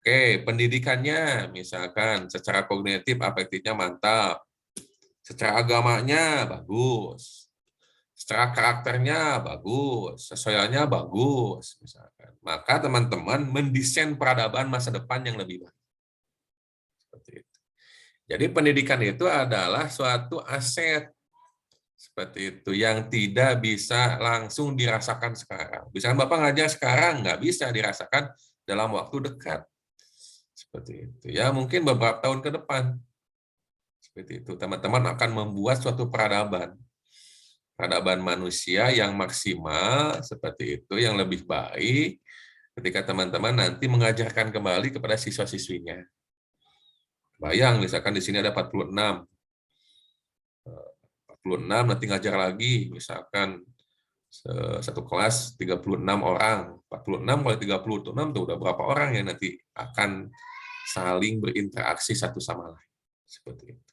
Oke, pendidikannya misalkan secara kognitif afektifnya mantap. Secara agamanya bagus. Secara karakternya bagus, sosialnya bagus misalkan. Maka teman-teman mendesain peradaban masa depan yang lebih baik. Seperti itu. Jadi pendidikan itu adalah suatu aset seperti itu yang tidak bisa langsung dirasakan sekarang. Misalkan Bapak ngajar sekarang nggak bisa dirasakan dalam waktu dekat. Seperti itu. Ya, mungkin beberapa tahun ke depan. Seperti itu. Teman-teman akan membuat suatu peradaban. Peradaban manusia yang maksimal, seperti itu, yang lebih baik, ketika teman-teman nanti mengajarkan kembali kepada siswa-siswinya. Bayang, misalkan di sini ada 46. 46, nanti ngajar lagi, misalkan satu kelas 36 orang. 46 kali 36 itu udah berapa orang yang nanti akan saling berinteraksi satu sama lain. Seperti itu.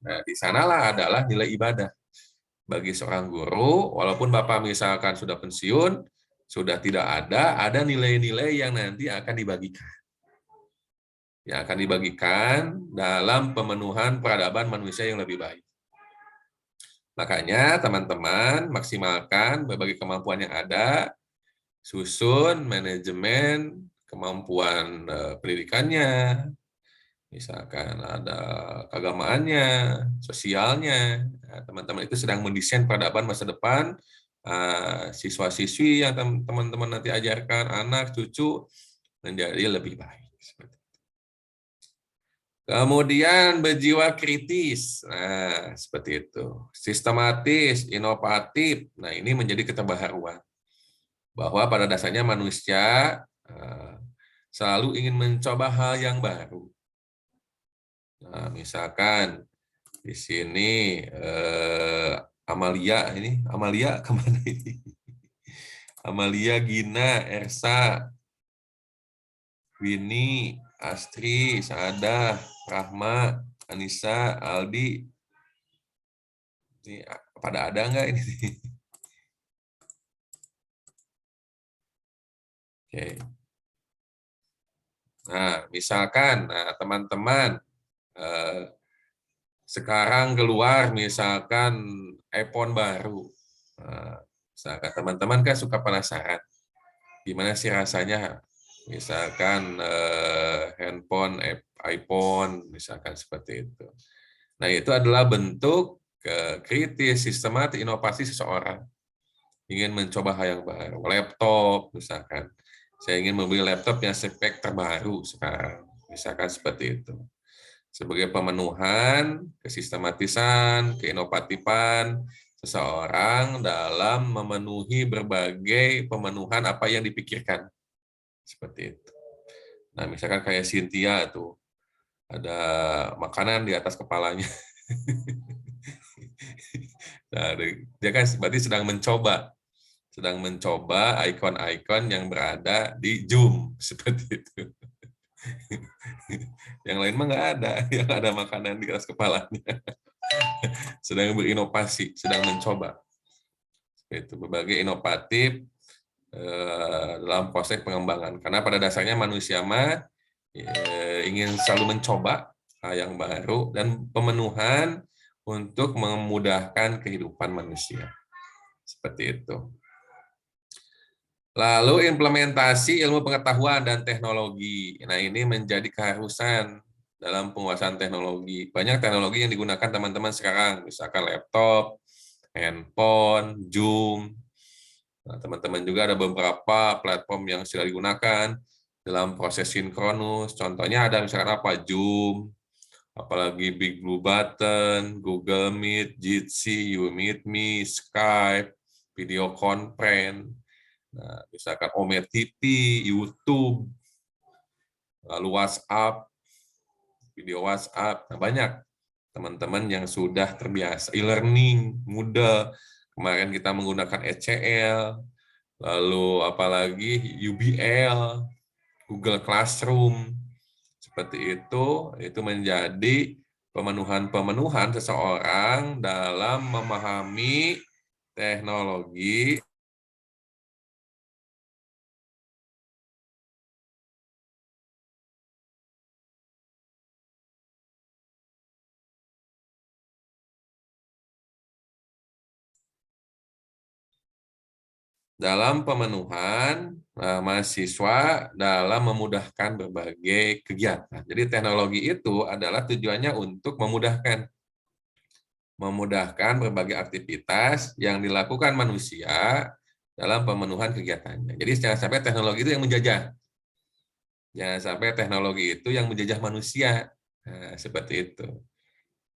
Nah, di sanalah adalah nilai ibadah. Bagi seorang guru, walaupun Bapak misalkan sudah pensiun, sudah tidak ada nilai-nilai yang nanti akan dibagikan. Yang akan dibagikan dalam pemenuhan peradaban manusia yang lebih baik. Makanya teman-teman maksimalkan berbagai kemampuan yang ada, susun manajemen kemampuan pendidikannya, misalkan ada keagamaannya, sosialnya. Teman-teman itu sedang mendesain peradaban masa depan siswa-siswi yang teman-teman nanti ajarkan, anak, cucu, menjadi lebih baik. Kemudian berjiwa kritis, nah seperti itu. Sistematis, inovatif, nah ini menjadi keterbaharuan. Bahwa pada dasarnya manusia selalu ingin mencoba hal yang baru. Nah, misalkan di sini Amalia kemana ini? Amalia, Gina, Ersa, Winnie, Astri, Saadah, Rahma, Anissa, Aldi. Ini pada ada nggak ini? Oke. Nah, misalkan, teman-teman sekarang keluar misalkan iPhone baru. Misalkan teman-teman kan suka penasaran, gimana sih rasanya? Misalkan handphone, iPhone, misalkan seperti itu. Nah, itu adalah bentuk kritis, sistematis, inovasi seseorang. Ingin mencoba hal yang baru. Laptop, misalkan. Saya ingin membeli laptop yang spek terbaru sekarang. Misalkan seperti itu. Sebagai pemenuhan, kesistematisan, keinovatifan seseorang dalam memenuhi berbagai pemenuhan apa yang dipikirkan. Seperti itu. Nah, misalkan kayak Cynthia tuh, ada makanan di atas kepalanya. Nah, dia kan berarti sedang mencoba ikon-ikon yang berada di Zoom, seperti itu. Yang lain mah nggak ada, yang ada makanan di atas kepalanya. Sedang berinovasi, sedang mencoba. Itu berbagai inovatif dalam proses pengembangan. Karena pada dasarnya manusia mah ingin selalu mencoba hal yang baru dan pemenuhan untuk memudahkan kehidupan manusia. Seperti itu. Lalu implementasi ilmu pengetahuan dan teknologi. Nah, ini menjadi keharusan dalam penguasaan teknologi. Banyak teknologi yang digunakan teman-teman sekarang, misalkan laptop, handphone, Zoom. Nah, teman-teman juga ada beberapa platform yang sudah digunakan dalam proses sinkronus. Contohnya ada misalkan apa? Zoom, apalagi Big Blue Button, Google Meet, Jitsi, YouMeetMe, Skype, video conference. Nah, misalkan Omer TV, YouTube, lalu WhatsApp, video WhatsApp. Nah, banyak teman-teman yang sudah terbiasa. E-learning, Moodle, kemarin kita menggunakan ECL, lalu apalagi UBL, Google Classroom, seperti itu menjadi pemenuhan seseorang dalam memahami teknologi dalam pemenuhan mahasiswa dalam memudahkan berbagai kegiatan. Jadi teknologi itu adalah tujuannya untuk memudahkan berbagai aktivitas yang dilakukan manusia dalam pemenuhan kegiatannya. Jadi jangan sampai teknologi itu yang menjajah. Jangan sampai teknologi itu yang menjajah manusia. Nah, seperti itu.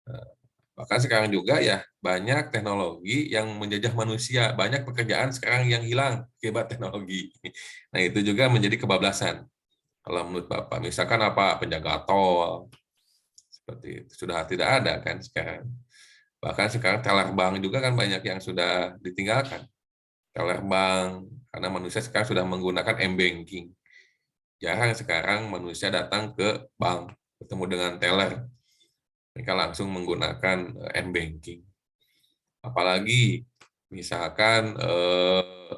Nah, bahkan sekarang juga ya banyak teknologi yang menjajah manusia. Banyak pekerjaan sekarang yang hilang akibat teknologi. Nah, itu juga menjadi kebablasan. Kalau menurut Bapak, misalkan apa penjaga tol, seperti itu sudah tidak ada kan sekarang. Bahkan sekarang teller bank juga kan banyak yang sudah ditinggalkan. Teller bank, karena manusia sekarang sudah menggunakan m-banking. Jarang sekarang manusia datang ke bank, ketemu dengan teller. Mereka langsung menggunakan m-banking. Apalagi misalkan eh,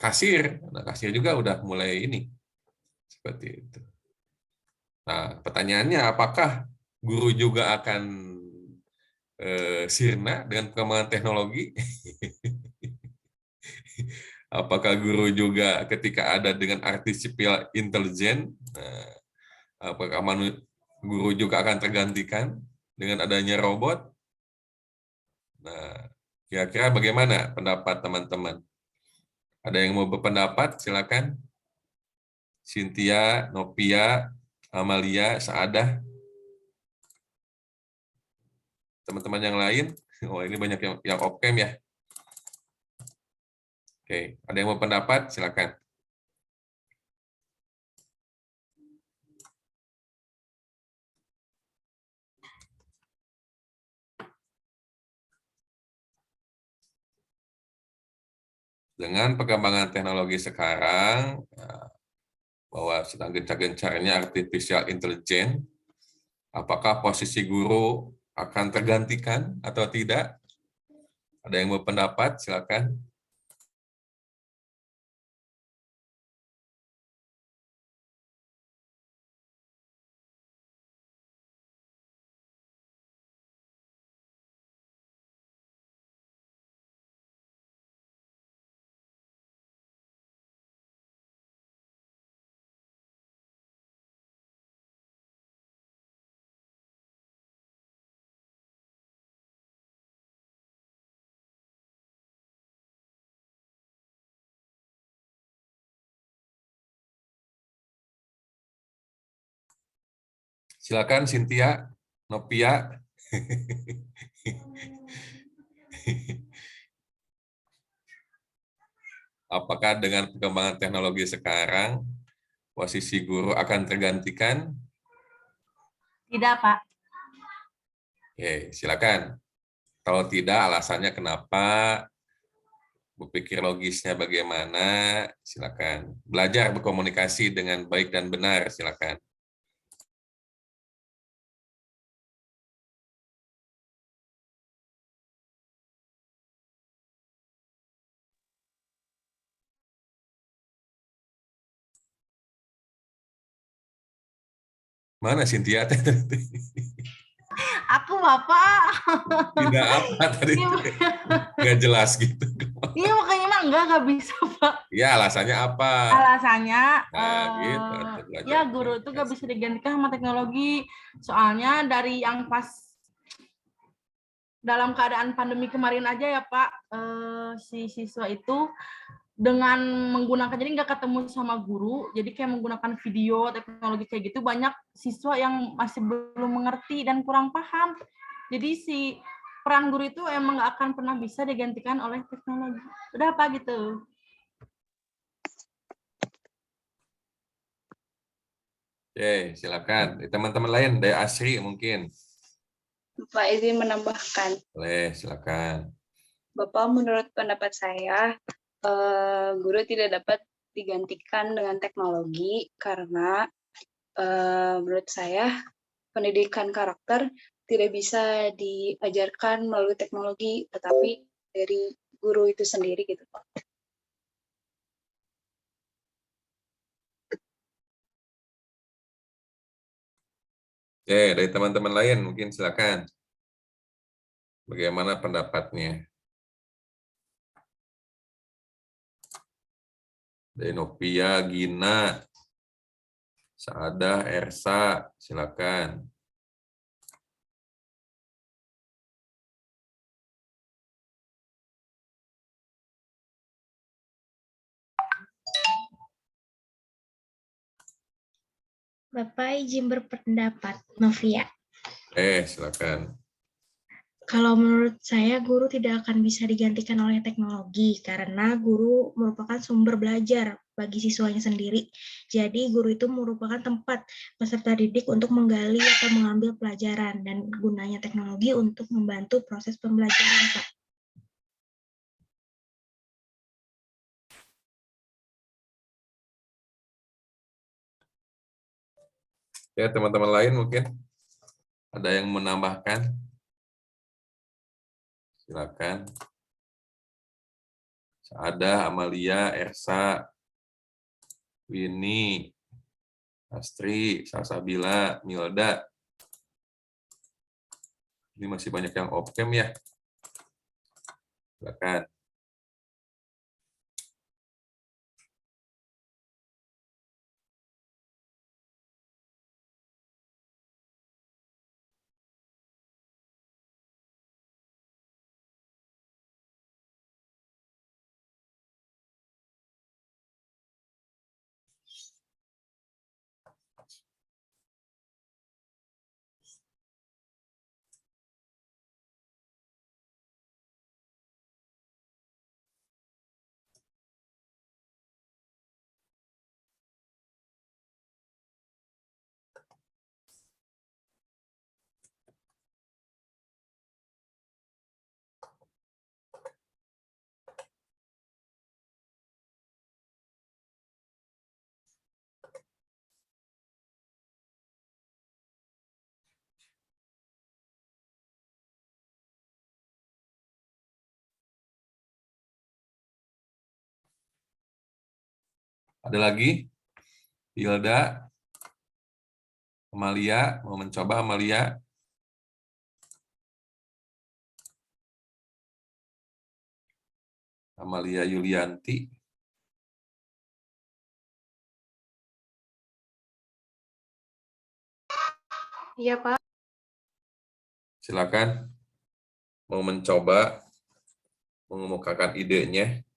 kasir, nah, kasir juga udah mulai ini seperti itu. Nah, pertanyaannya apakah guru juga akan sirna dengan perkembangan teknologi? Apakah guru juga ketika ada dengan artificial intelligence, nah, apakah guru juga akan tergantikan dengan adanya robot? Nah, kira-kira bagaimana pendapat teman-teman? Ada yang mau berpendapat? Silakan. Cynthia, Novia, Amalia, Saadah. Teman-teman yang lain? Oh, ini banyak yang off-cam ya. Oke, ada yang mau pendapat? Silakan. Dengan perkembangan teknologi sekarang, bahwa sedang gencar-gencarnya artificial intelligence, apakah posisi guru akan tergantikan atau tidak? Ada yang mau pendapat? Silakan. Silakan Cynthia, Novia. Apakah dengan perkembangan teknologi sekarang, posisi guru akan tergantikan? Tidak, Pak. Oke, silakan. Kalau tidak, alasannya kenapa? Berpikir logisnya bagaimana? Silakan. Belajar berkomunikasi dengan baik dan benar, silakan. Mana Cynthia? Aku Bapak. Tidak apa tadi? Iya, Nggak jelas gitu. iya makanya mah nggak bisa, Pak. Ya, alasannya apa? Alasannya, Nah, gitu. ya Belajar guru itu nggak bisa komunikasi. digantikan sama teknologi. Soalnya dari yang pas dalam keadaan pandemi kemarin aja ya Pak, si siswa itu dengan menggunakan, jadi nggak ketemu sama guru, jadi kayak menggunakan video, teknologi kayak gitu, banyak siswa yang masih belum mengerti dan kurang paham. Jadi si peran guru itu emang nggak akan pernah bisa digantikan oleh teknologi. Udah Pak gitu. Oke, silakan. Teman-teman lain, dari Asri mungkin. Bapak izin menambahkan. Boleh, silakan. Bapak, menurut pendapat saya, guru tidak dapat digantikan dengan teknologi karena menurut saya pendidikan karakter tidak bisa diajarkan melalui teknologi, tetapi dari guru itu sendiri gitu, Pak. Oke, dari teman-teman lain mungkin silakan. Bagaimana pendapatnya? Dari Novia, Gina, Saadah, Ersa, silakan. Bapak izin berpendapat, Novia. Silakan. Kalau menurut saya, guru tidak akan bisa digantikan oleh teknologi karena guru merupakan sumber belajar bagi siswanya sendiri. Jadi, guru itu merupakan tempat peserta didik untuk menggali atau mengambil pelajaran dan gunanya teknologi untuk membantu proses pembelajaran, Pak. Ya, teman-teman lain mungkin ada yang menambahkan? Silakan. Ada Amalia, Ersa, Winnie, Astri, Salsabila, Milda. Ini masih banyak yang off-cam ya. Silakan. Ada lagi? Hilda, Amalia, mau mencoba Amalia? Amalia Yulianti. Iya, Pak. Silakan. Mau mencoba mengemukakan idenya.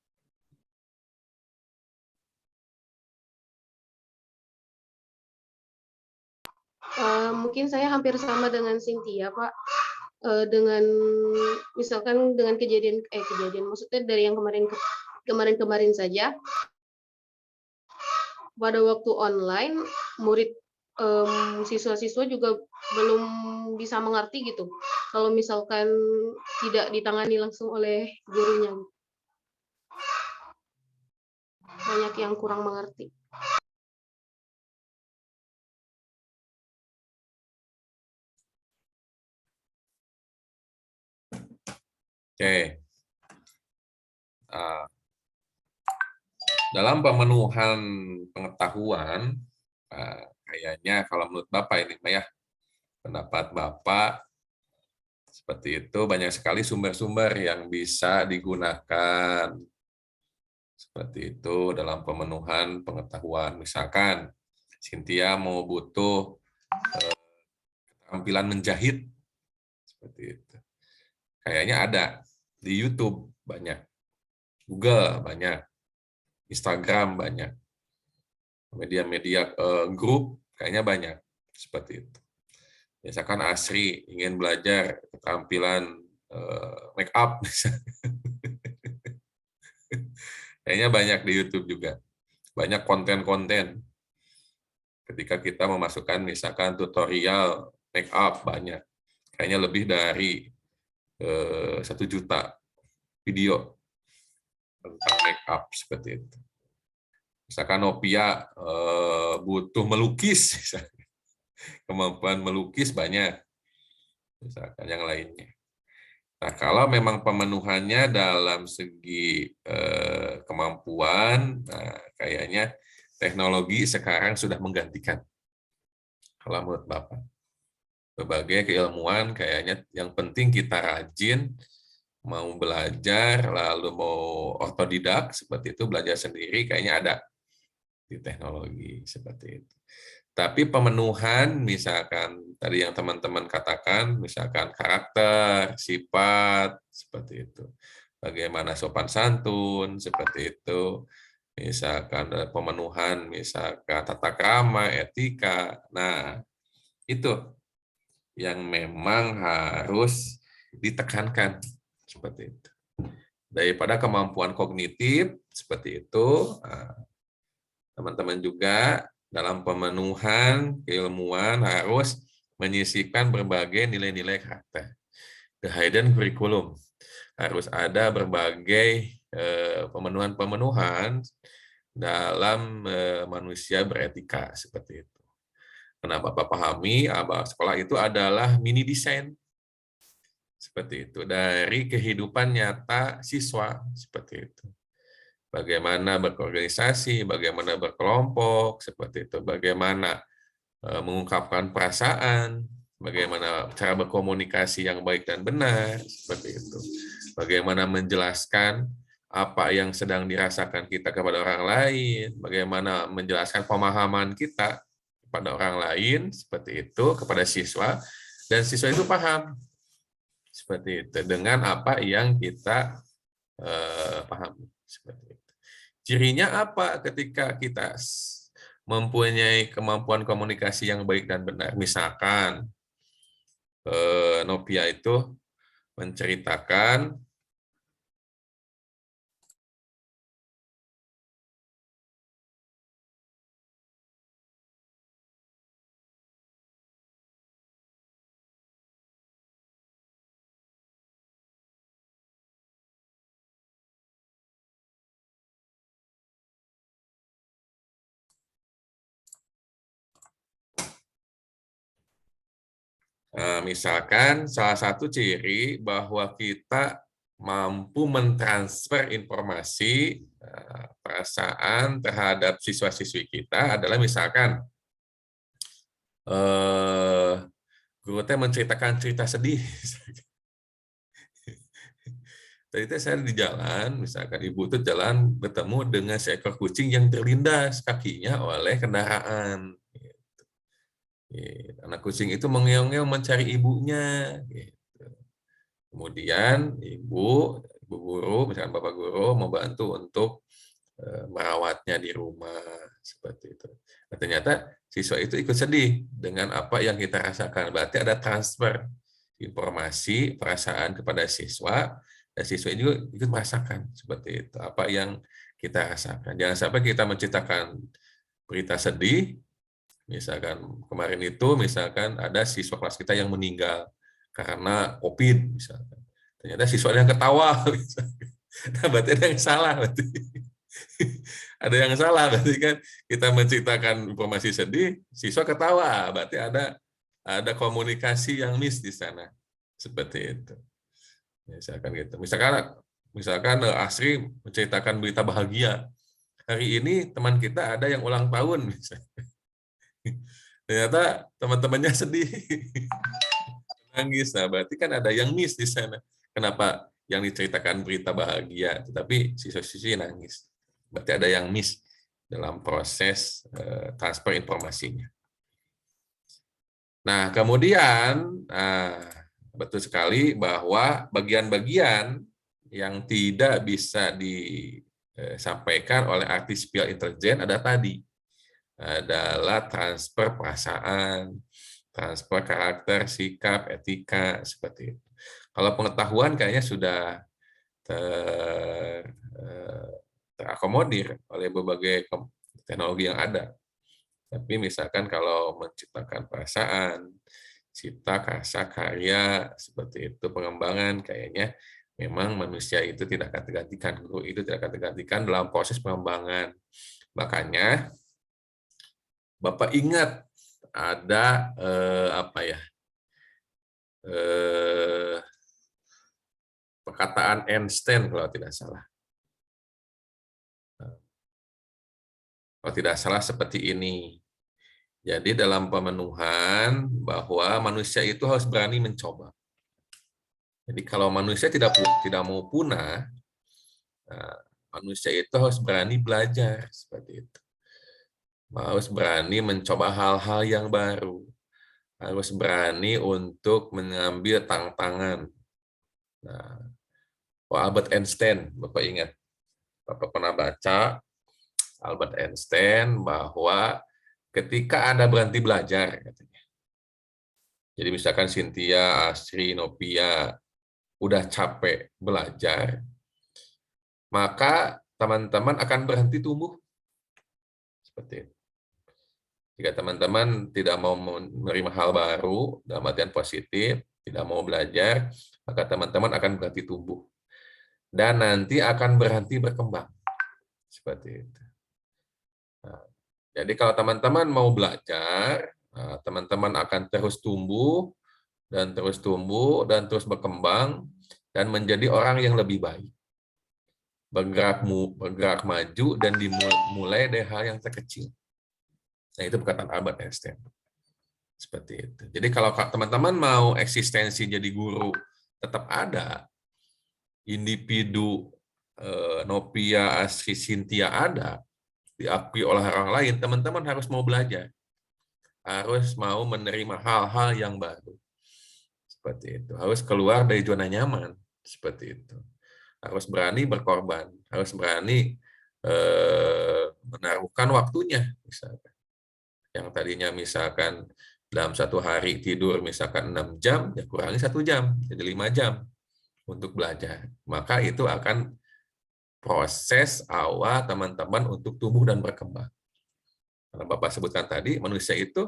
Mungkin saya hampir sama dengan Cynthia, Pak. Dengan misalkan dengan kejadian maksudnya dari yang kemarin saja, pada waktu online murid siswa-siswa juga belum bisa mengerti gitu kalau misalkan tidak ditangani langsung oleh gurunya, banyak yang kurang mengerti. Oke. Dalam pemenuhan pengetahuan, kayaknya kalau menurut Bapak ini, ya, pendapat Bapak seperti itu, banyak sekali sumber-sumber yang bisa digunakan seperti itu dalam pemenuhan pengetahuan. Misalkan Cynthia mau butuh keterampilan menjahit, seperti itu. Kayaknya ada di YouTube banyak, Google banyak, Instagram banyak, media-media grup kayaknya banyak seperti itu. Misalkan Asri ingin belajar keterampilan make up, kayaknya banyak di YouTube juga, banyak konten-konten. Ketika kita memasukkan misalkan tutorial make up banyak, kayaknya lebih dari 1 juta video tentang make up seperti itu. Misalkan Novia butuh melukis, kemampuan melukis banyak, misalkan yang lainnya. Nah, kalau memang pemenuhannya dalam segi kemampuan, nah, kayaknya teknologi sekarang sudah menggantikan. Kalau menurut Bapak, berbagai keilmuan kayaknya yang penting kita rajin, mau belajar, lalu mau otodidak, seperti itu, belajar sendiri, kayaknya ada di teknologi, seperti itu. Tapi pemenuhan, misalkan tadi yang teman-teman katakan, misalkan karakter, sifat, seperti itu. Bagaimana sopan santun, seperti itu. misalkan pemenuhan, misalkan tata krama, etika. Nah, itu yang memang harus ditekankan seperti itu. Daripada kemampuan kognitif seperti itu, teman-teman juga dalam pemenuhan keilmuan harus menyisipkan berbagai nilai-nilai karakter. The hidden curriculum. Harus ada berbagai pemenuhan-pemenuhan dalam manusia beretika seperti itu. Karena Bapak pahami, sekolah itu adalah mini desain seperti itu dari kehidupan nyata siswa seperti itu. Bagaimana berorganisasi, bagaimana berkelompok seperti itu, bagaimana mengungkapkan perasaan, bagaimana cara berkomunikasi yang baik dan benar seperti itu. Bagaimana menjelaskan apa yang sedang dirasakan kita kepada orang lain, bagaimana menjelaskan pemahaman kita kepada orang lain seperti itu kepada siswa, dan siswa itu paham seperti itu dengan apa yang kita pahami seperti itu. Cirinya apa ketika kita mempunyai kemampuan komunikasi yang baik dan benar? Misalkan Novia itu menceritakan misalkan salah satu ciri bahwa kita mampu mentransfer informasi perasaan terhadap siswa-siswi kita adalah misalkan guru teh menceritakan cerita sedih. Tadi saya di jalan, misalkan ibu tuh jalan bertemu dengan seekor kucing yang terlindas kakinya oleh kendaraan. Anak kucing itu mengeong-ngeong mencari ibunya. Kemudian ibu guru, misalkan bapak guru membantu untuk merawatnya di rumah seperti itu. Nah, ternyata siswa itu ikut sedih dengan apa yang kita rasakan. Berarti ada transfer informasi perasaan kepada siswa, dan siswa ini juga ikut merasakan seperti itu apa yang kita rasakan. Jangan sampai kita menciptakan berita sedih. Misalkan kemarin itu misalkan ada siswa kelas kita yang meninggal karena COVID misalkan. Ternyata siswa yang ketawa. Nah, berarti ada yang salah berarti. Ada yang salah berarti kan kita menciptakan informasi sedih, siswa ketawa, berarti ada komunikasi yang miss di sana. Seperti itu. Misalkan gitu. Misalkan Asri menceritakan berita bahagia. Hari ini teman kita ada yang ulang tahun misalnya. Ternyata teman-temannya sedih, nangis. Nah, berarti kan ada yang miss di sana. Kenapa yang diceritakan berita bahagia, tetapi siswa-siswi nangis? Berarti ada yang miss dalam proses transfer informasinya. Nah, kemudian betul sekali bahwa bagian-bagian yang tidak bisa disampaikan oleh artificial intelligence adalah transfer perasaan, transfer karakter, sikap, etika, seperti itu. Kalau pengetahuan kayaknya sudah terakomodir oleh berbagai teknologi yang ada. Tapi misalkan kalau menciptakan perasaan, cipta, karsa, karya, seperti itu, pengembangan, kayaknya memang manusia itu tidak akan tergantikan, guru itu tidak akan tergantikan dalam proses pengembangan. Makanya, Bapak ingat ada perkataan Einstein kalau tidak salah. Kalau tidak salah seperti ini. Jadi dalam pemenuhan bahwa manusia itu harus berani mencoba. Jadi kalau manusia tidak mau punah, manusia itu harus berani belajar seperti itu. Harus berani mencoba hal-hal yang baru. Harus berani untuk mengambil tantangan. Nah, Albert Einstein, Bapak ingat, Bapak pernah baca Albert Einstein bahwa ketika Anda berhenti belajar, katanya. Jadi misalkan Cynthia, Asri, Novia udah capek belajar, maka teman-teman akan berhenti tumbuh. Seperti itu. Jika teman-teman tidak mau menerima hal baru, dalam artian positif, tidak mau belajar, maka teman-teman akan berhenti tumbuh. Dan nanti akan berhenti berkembang. Seperti itu. Nah, jadi kalau teman-teman mau belajar, teman-teman akan terus tumbuh, dan terus berkembang, dan menjadi orang yang lebih baik. Bergerak maju, dan dimulai dari hal yang terkecil. Nah, itu perkataan Albert Einstein. Seperti itu. Jadi kalau teman-teman mau eksistensi jadi guru tetap ada, individu Novia, Asri, Cynthia ada, diakui oleh orang lain, teman-teman harus mau belajar. Harus mau menerima hal-hal yang baru. Seperti itu. Harus keluar dari zona nyaman. Seperti itu. Harus berani berkorban. Harus berani menaruhkan waktunya. Misalkan. Yang tadinya misalkan dalam satu hari tidur misalkan 6 jam, ya kurangi 1 jam, jadi 5 jam untuk belajar. Maka itu akan proses awal teman-teman untuk tumbuh dan berkembang. Karena Bapak sebutkan tadi, manusia itu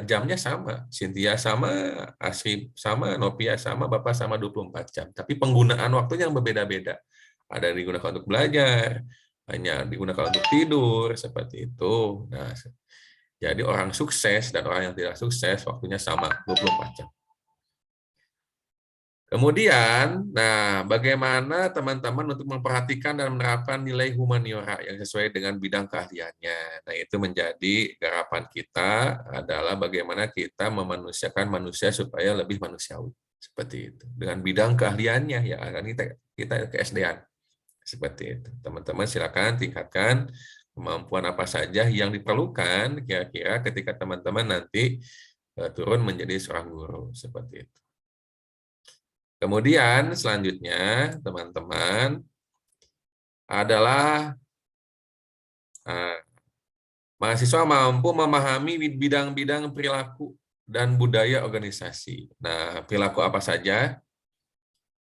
jamnya sama. Cynthia sama, Asri sama, Novia sama, Bapak sama 24 jam. Tapi penggunaan waktunya yang berbeda-beda. Ada yang digunakan untuk belajar, hanya digunakan untuk tidur, seperti itu. Nah, jadi orang sukses dan orang yang tidak sukses waktunya sama, 24 jam. Kemudian, nah bagaimana teman-teman untuk memperhatikan dan menerapkan nilai humaniora yang sesuai dengan bidang keahliannya. Nah, itu menjadi garapan kita adalah bagaimana kita memanusiakan manusia supaya lebih manusiawi. Seperti itu. Dengan bidang keahliannya, ya kan kita ke-SD-an. Seperti itu. Teman-teman silakan tingkatkan kemampuan apa saja yang diperlukan kira-kira ketika teman-teman nanti turun menjadi seorang guru. Seperti itu. Kemudian selanjutnya teman-teman adalah mahasiswa mampu memahami bidang-bidang perilaku dan budaya organisasi. Nah, perilaku apa saja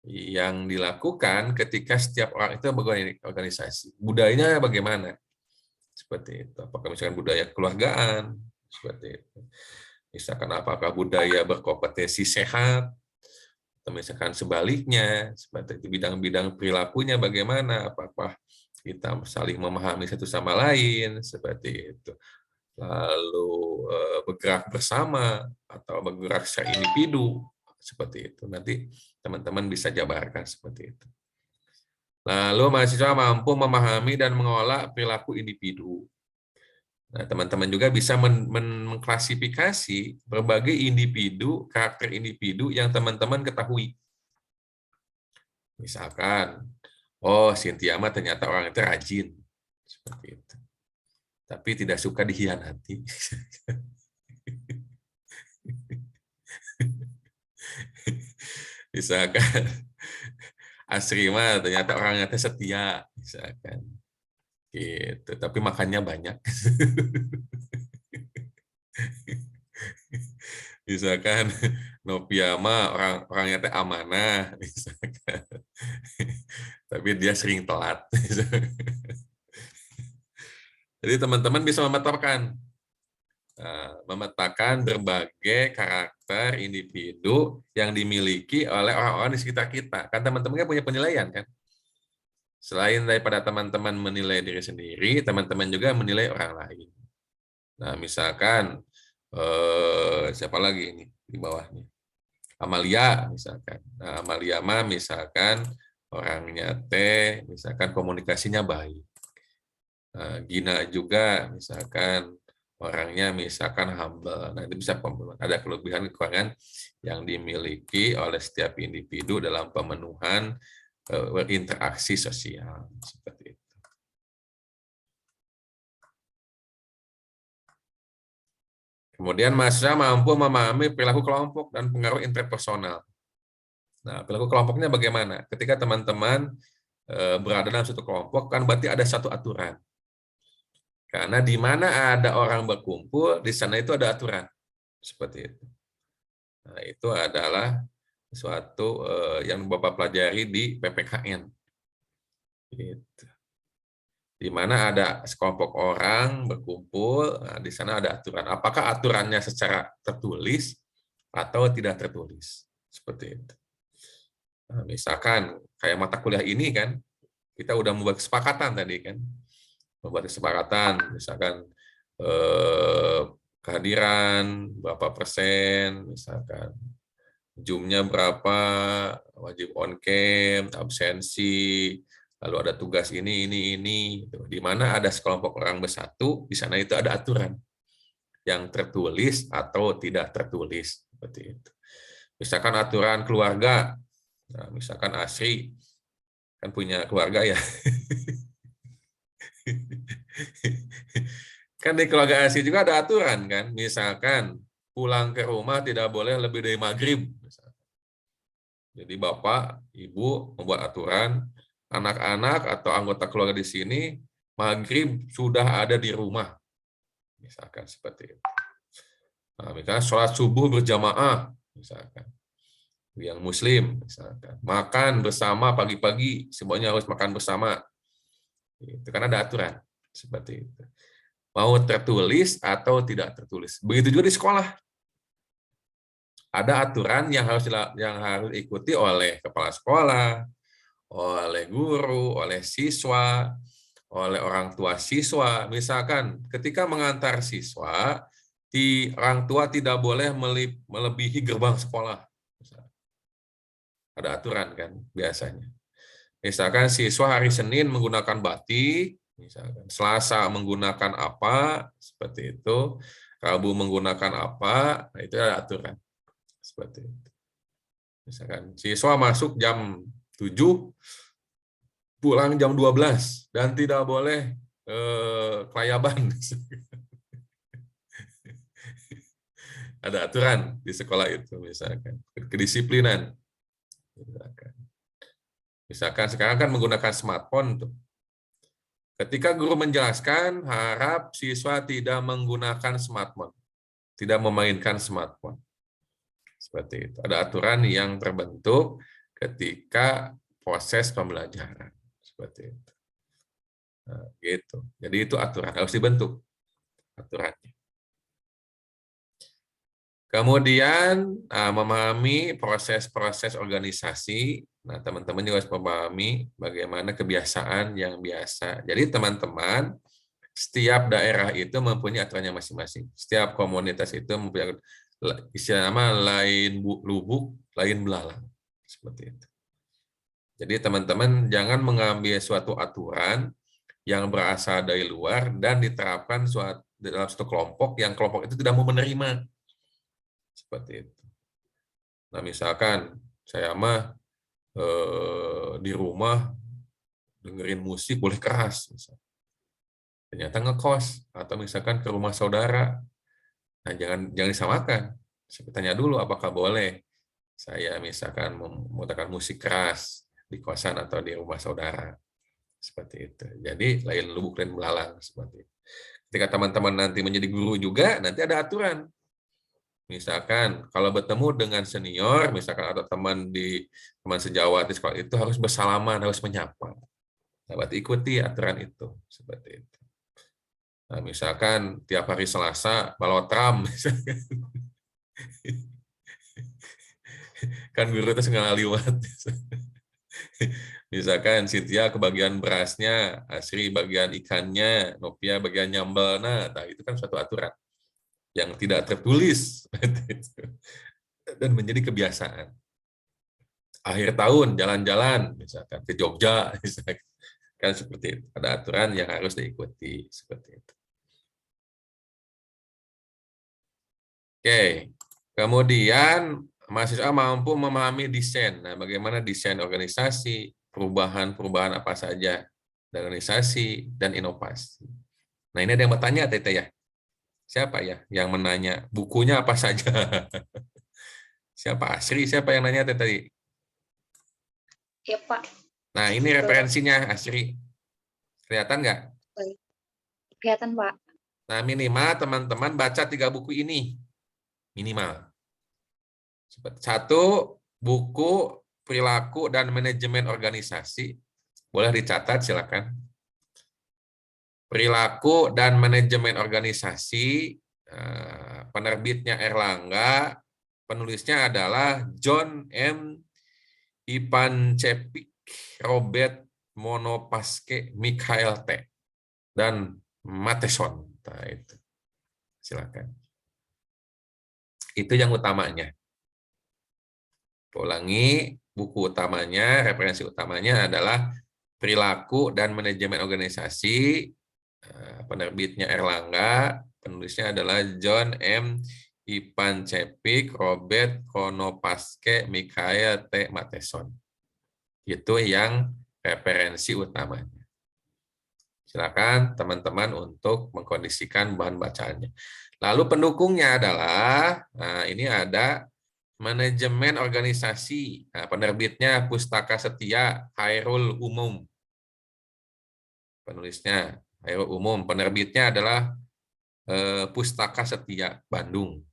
yang dilakukan ketika setiap orang itu berorganisasi. Budayanya bagaimana? Seperti itu. Apakah misalkan budaya kekeluargaan? Seperti itu. Misalkan apakah budaya berkompetensi sehat? Atau misalkan sebaliknya, seperti itu. Bidang-bidang perilakunya bagaimana? Apakah kita saling memahami satu sama lain? Seperti itu. Lalu bergerak bersama atau bergerak secara individu. Seperti itu. Nanti teman-teman bisa jabarkan seperti itu. Lalu mahasiswa mampu memahami dan mengolah perilaku individu. Nah, teman-teman juga bisa mengklasifikasi berbagai individu, karakter individu yang teman-teman ketahui. Misalkan, oh Cynthia mah ternyata orang itu rajin. Seperti itu. Tapi tidak suka dikhianati. Misalkan Asri mah ternyata orangnya setia, misalkan gitu, tapi makannya banyak. Misalkan Novia mah orangnya amanah, misalkan, tapi dia sering telat. Jadi teman-teman bisa memetakan berbagai karakter individu yang dimiliki oleh orang-orang di sekitar kita. Kan teman-teman kan punya penilaian kan? Selain daripada teman-teman menilai diri sendiri, teman-teman juga menilai orang lain. Nah, misalkan siapa lagi ini di bawahnya? Amalia misalkan. Nah, Amalia mah misalkan orangnya misalkan komunikasinya baik. Nah, Gina juga misalkan orangnya misalkan humble. Nah, itu bisa ada kelebihan kekurangan yang dimiliki oleh setiap individu dalam pemenuhan berinteraksi sosial seperti itu. Kemudian mahasiswa mampu memahami perilaku kelompok dan pengaruh interpersonal. Nah, perilaku kelompoknya bagaimana? Ketika teman-teman berada dalam suatu kelompok, kan berarti ada satu aturan. Karena di mana ada orang berkumpul, di sana itu ada aturan. Seperti itu. Nah, itu adalah suatu yang Bapak pelajari di PPKN. Gitu. Di mana ada sekelompok orang berkumpul, nah, di sana ada aturan. Apakah aturannya secara tertulis atau tidak tertulis? Seperti itu. Nah, misalkan kayak mata kuliah ini kan, kita udah membuat kesepakatan tadi kan. Membuat kesepakatan, misalkan kehadiran berapa persen, misalkan Zoom-nya berapa, wajib on cam, absensi, lalu ada tugas ini. Di mana ada sekelompok orang bersatu, di sana itu ada aturan yang tertulis atau tidak tertulis, seperti itu. Misalkan aturan keluarga, nah, misalkan Asri kan punya keluarga ya. Kan di keluarga Asri juga ada aturan kan, misalkan pulang ke rumah tidak boleh lebih dari maghrib. Jadi bapak, ibu membuat aturan, anak-anak atau anggota keluarga di sini maghrib sudah ada di rumah, misalkan seperti itu. Nah, misalkan sholat subuh berjamaah, misalkan yang Muslim, misalkan makan bersama pagi-pagi, semuanya harus makan bersama. Itu kan ada aturan seperti itu. Mau tertulis atau tidak tertulis. Begitu juga di sekolah. Ada aturan yang harus diikuti oleh kepala sekolah, oleh guru, oleh siswa, oleh orang tua siswa. Misalkan ketika mengantar siswa, orang tua tidak boleh melebihi gerbang sekolah. Ada aturan kan biasanya. Misalkan siswa hari Senin menggunakan batik, misalkan Selasa menggunakan apa, seperti itu, Rabu menggunakan apa, nah itu ada aturan. Seperti itu. Misalkan siswa masuk jam 7, pulang jam 12, dan tidak boleh kelayaban. Ada aturan di sekolah itu, misalkan. Kedisiplinan. Misalkan sekarang kan menggunakan smartphone tuh. Ketika guru menjelaskan, harap siswa tidak menggunakan smartphone, tidak memainkan smartphone. Seperti itu. Ada aturan yang terbentuk ketika proses pembelajaran. Seperti itu. Nah, gitu. Jadi itu aturan harus dibentuk aturannya. Kemudian memahami proses-proses organisasi. Nah, teman-teman juga harus memahami bagaimana kebiasaan yang biasa. Jadi teman-teman, setiap daerah itu mempunyai aturannya masing-masing. Setiap komunitas itu mempunyai istilah nama lain lubuk, lain belalang. Seperti itu. Jadi teman-teman jangan mengambil suatu aturan yang berasal dari luar dan diterapkan dalam suatu kelompok yang kelompok itu tidak mau menerima. Seperti itu. Nah, misalkan saya mah di rumah dengerin musik boleh keras, misalkan. Ternyata ngekos atau misalkan ke rumah saudara. Nah, jangan disamakan. Saya tanya dulu apakah boleh saya misalkan memutarkan musik keras di kosan atau di rumah saudara. Seperti itu. Jadi lain lubuk lain belalang seperti itu. Ketika teman-teman nanti menjadi guru juga, nanti ada aturan. Misalkan kalau bertemu dengan senior, misalkan atau teman sejawat di sekolah itu harus bersalaman, harus menyapa. Nah, berarti ikuti aturan itu, seperti itu. Nah, misalkan tiap hari Selasa balotram, misalkan. Kan guru itu segala liwat. Misalkan Cynthia kebagian berasnya, Asri bagian ikannya, Novia bagian nyambal. Nah, itu kan suatu aturan yang tidak tertulis dan menjadi kebiasaan. Akhir tahun jalan-jalan, misalkan ke Jogja, misalkan. Kan seperti itu. Ada aturan yang harus diikuti seperti itu. Oke, kemudian mahasiswa mampu memahami desain. Nah, bagaimana desain organisasi, perubahan-perubahan apa saja dari organisasi dan inovasi. Nah, ini ada yang bertanya, Tete ya. Siapa ya yang menanya? Bukunya apa saja? Siapa? Asri? Siapa yang nanya tadi? Ya, Pak. Nah, ini referensinya, Asri. Kelihatan nggak? Kelihatan, Pak. Nah, minimal teman-teman baca 3 buku ini. Minimal. Satu, buku perilaku dan manajemen organisasi. Boleh dicatat, silakan. Perilaku dan manajemen organisasi, penerbitnya Erlangga, penulisnya adalah John M. Ivancevic, Robert Monopaske, Mikhail T. dan Matheson. Nah, itu. Silakan. Itu yang utamanya. Ulangi, buku utamanya, referensi utamanya adalah perilaku dan manajemen organisasi, penerbitnya Erlangga, penulisnya adalah John M. Ivancevic, Robert Konopaske, Mikhail T. Matheson. Itu yang referensi utamanya. Silakan teman-teman untuk mengkondisikan bahan bacaannya. Lalu pendukungnya adalah, nah ini ada manajemen organisasi. Nah, penerbitnya Pustaka Setia, Khairul Umum. Penulisnya Khairul Umum. Penerbitnya adalah Pustaka Setia, Bandung.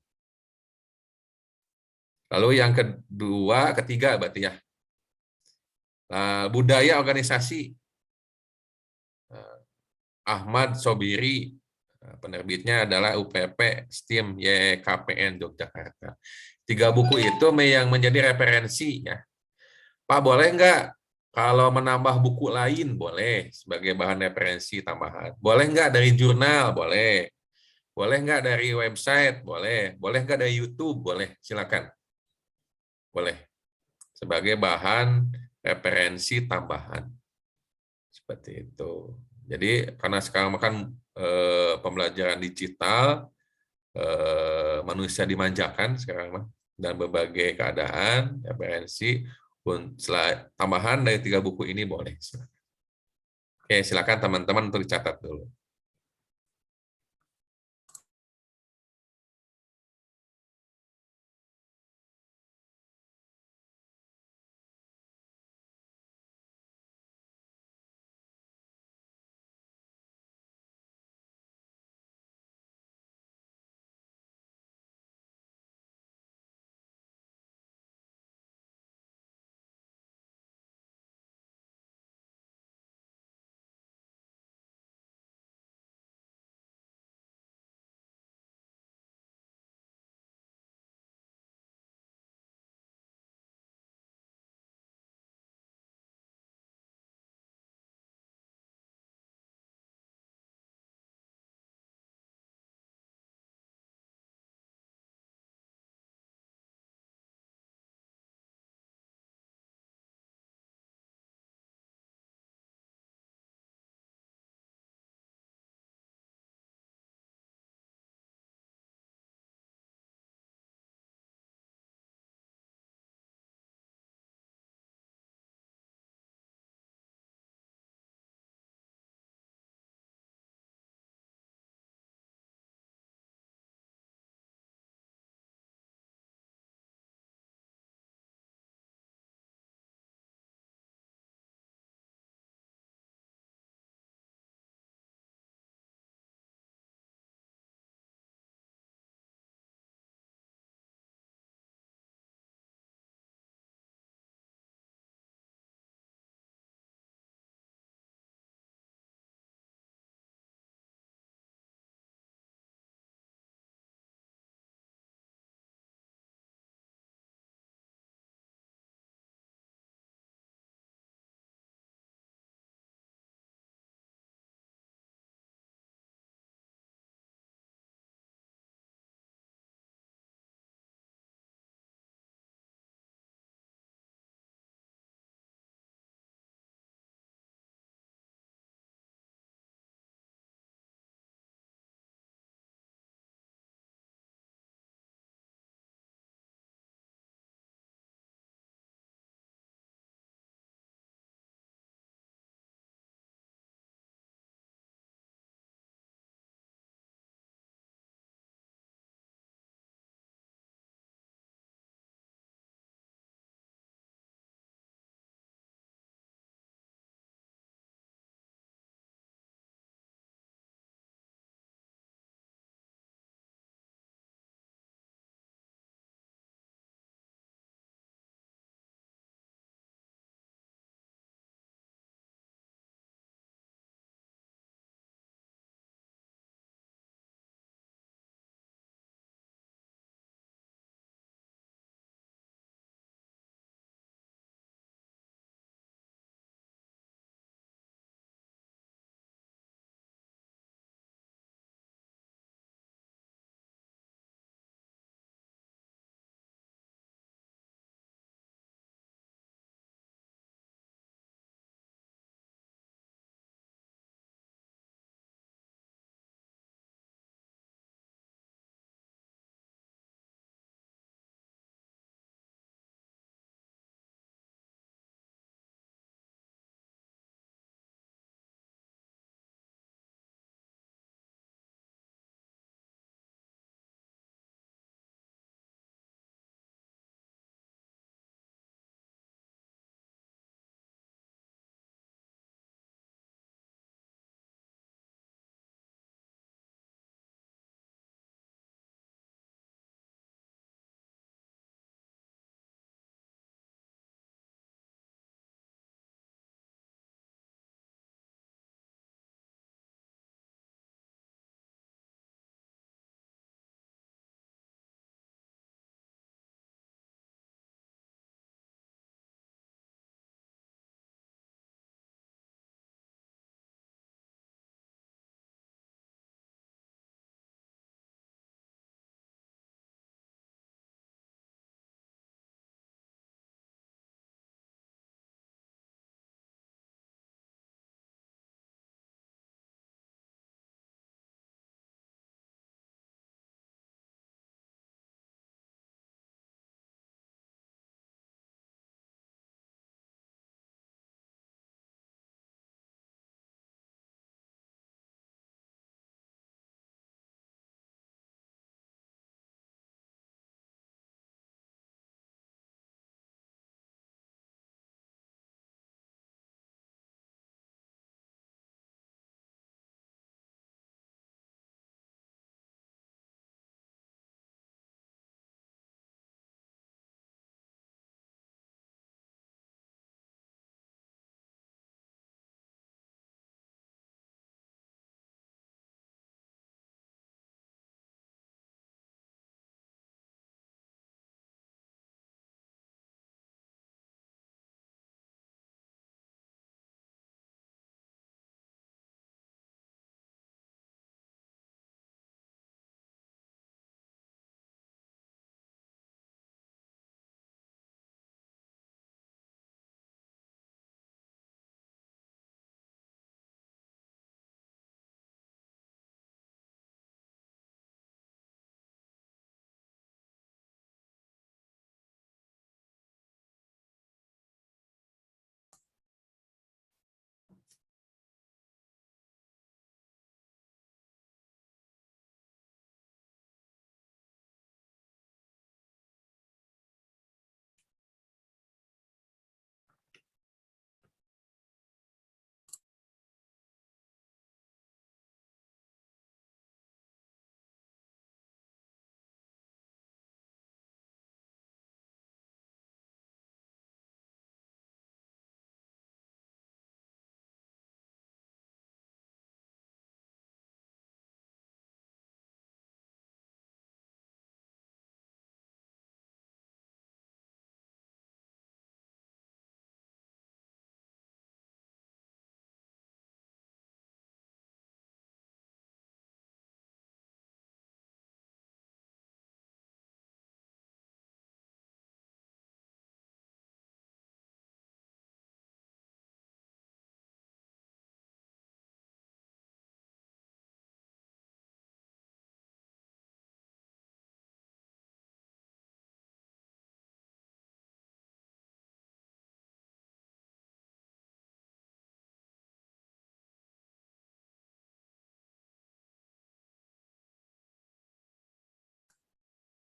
Lalu yang ketiga berarti ya. Budaya organisasi. Ahmad Sobiri. Penerbitnya adalah UPP STIM YKPN Yogyakarta. 3 buku itu yang menjadi referensi ya. Pak, boleh nggak kalau menambah buku lain? Boleh sebagai bahan referensi tambahan. Boleh nggak dari jurnal? Boleh. Boleh nggak dari website? Boleh. Boleh nggak dari YouTube? Boleh. Silakan. Boleh. Sebagai bahan referensi tambahan. Seperti itu. Jadi karena sekarang makan pembelajaran digital, manusia dimanjakan sekarang dan berbagai keadaan, referensi, tambahan dari 3 buku ini boleh. Oke, silakan teman-teman untuk dicatat dulu.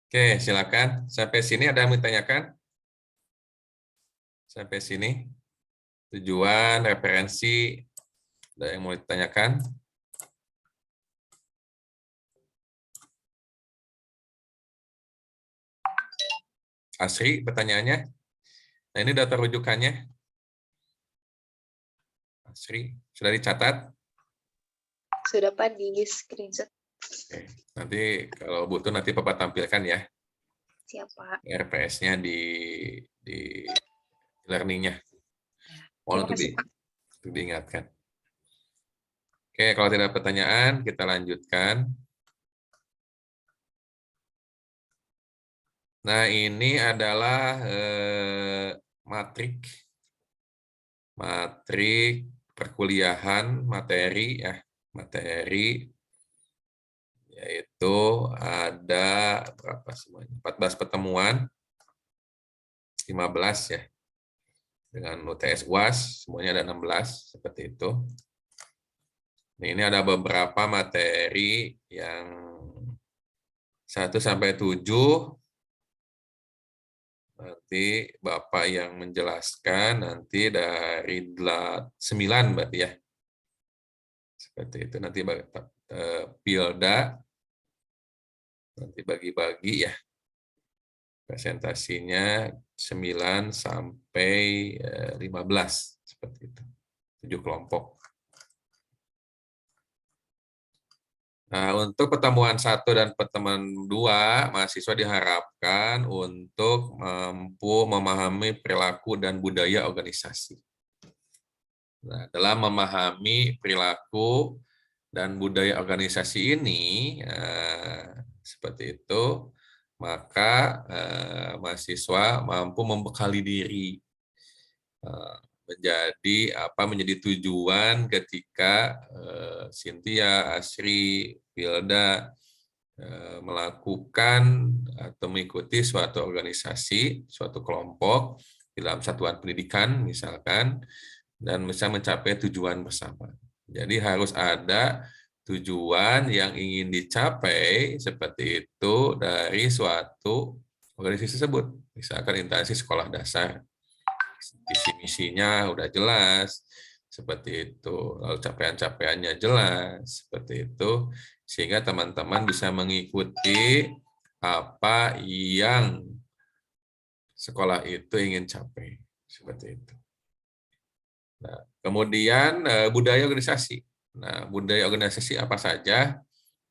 Oke, silakan. Sampai sini ada yang mau ditanyakan? Sampai sini. Tujuan, referensi, ada yang mau ditanyakan? Asri, pertanyaannya? Nah, ini data rujukannya. Asri, sudah dicatat? Sudah Pak di screenshot. Oke, nanti kalau butuh nanti Bapak tampilkan ya. Siapa? RPS-nya di learning-nya. Mohon Terima kasih, Pak. untuk diingatkan. Oke, kalau tidak ada pertanyaan, kita lanjutkan. Nah, ini adalah matrik perkuliahan materi ya, materi yaitu ada berapa semuanya? 14 pertemuan, 15 ya. Dengan UTS UAS semuanya ada 16 seperti itu. Nah, ini ada beberapa materi yang 1 sampai 7. Nanti Bapak yang menjelaskan nanti dari 9 berarti ya. Seperti itu nanti Pilda nanti bagi-bagi ya. Presentasinya 9 sampai 15 seperti itu. 7 kelompok. Nah, untuk pertemuan 1 dan pertemuan 2, mahasiswa diharapkan untuk mampu memahami perilaku dan budaya organisasi. Nah, dalam memahami perilaku dan budaya organisasi ini, seperti itu, maka mahasiswa mampu membekali diri menjadi tujuan ketika Cynthia, Asri, Wilda melakukan atau mengikuti suatu organisasi, suatu kelompok dalam satuan pendidikan misalkan, dan bisa mencapai tujuan bersama. Jadi harus ada tujuan yang ingin dicapai seperti itu dari suatu organisasi tersebut. Misalkan instansi sekolah dasar, visi misinya udah jelas, seperti itu. Lalu capaian-capaiannya jelas, seperti itu. Sehingga teman-teman bisa mengikuti apa yang sekolah itu ingin capai. Seperti itu. Nah, kemudian budaya organisasi. Nah, budaya organisasi apa saja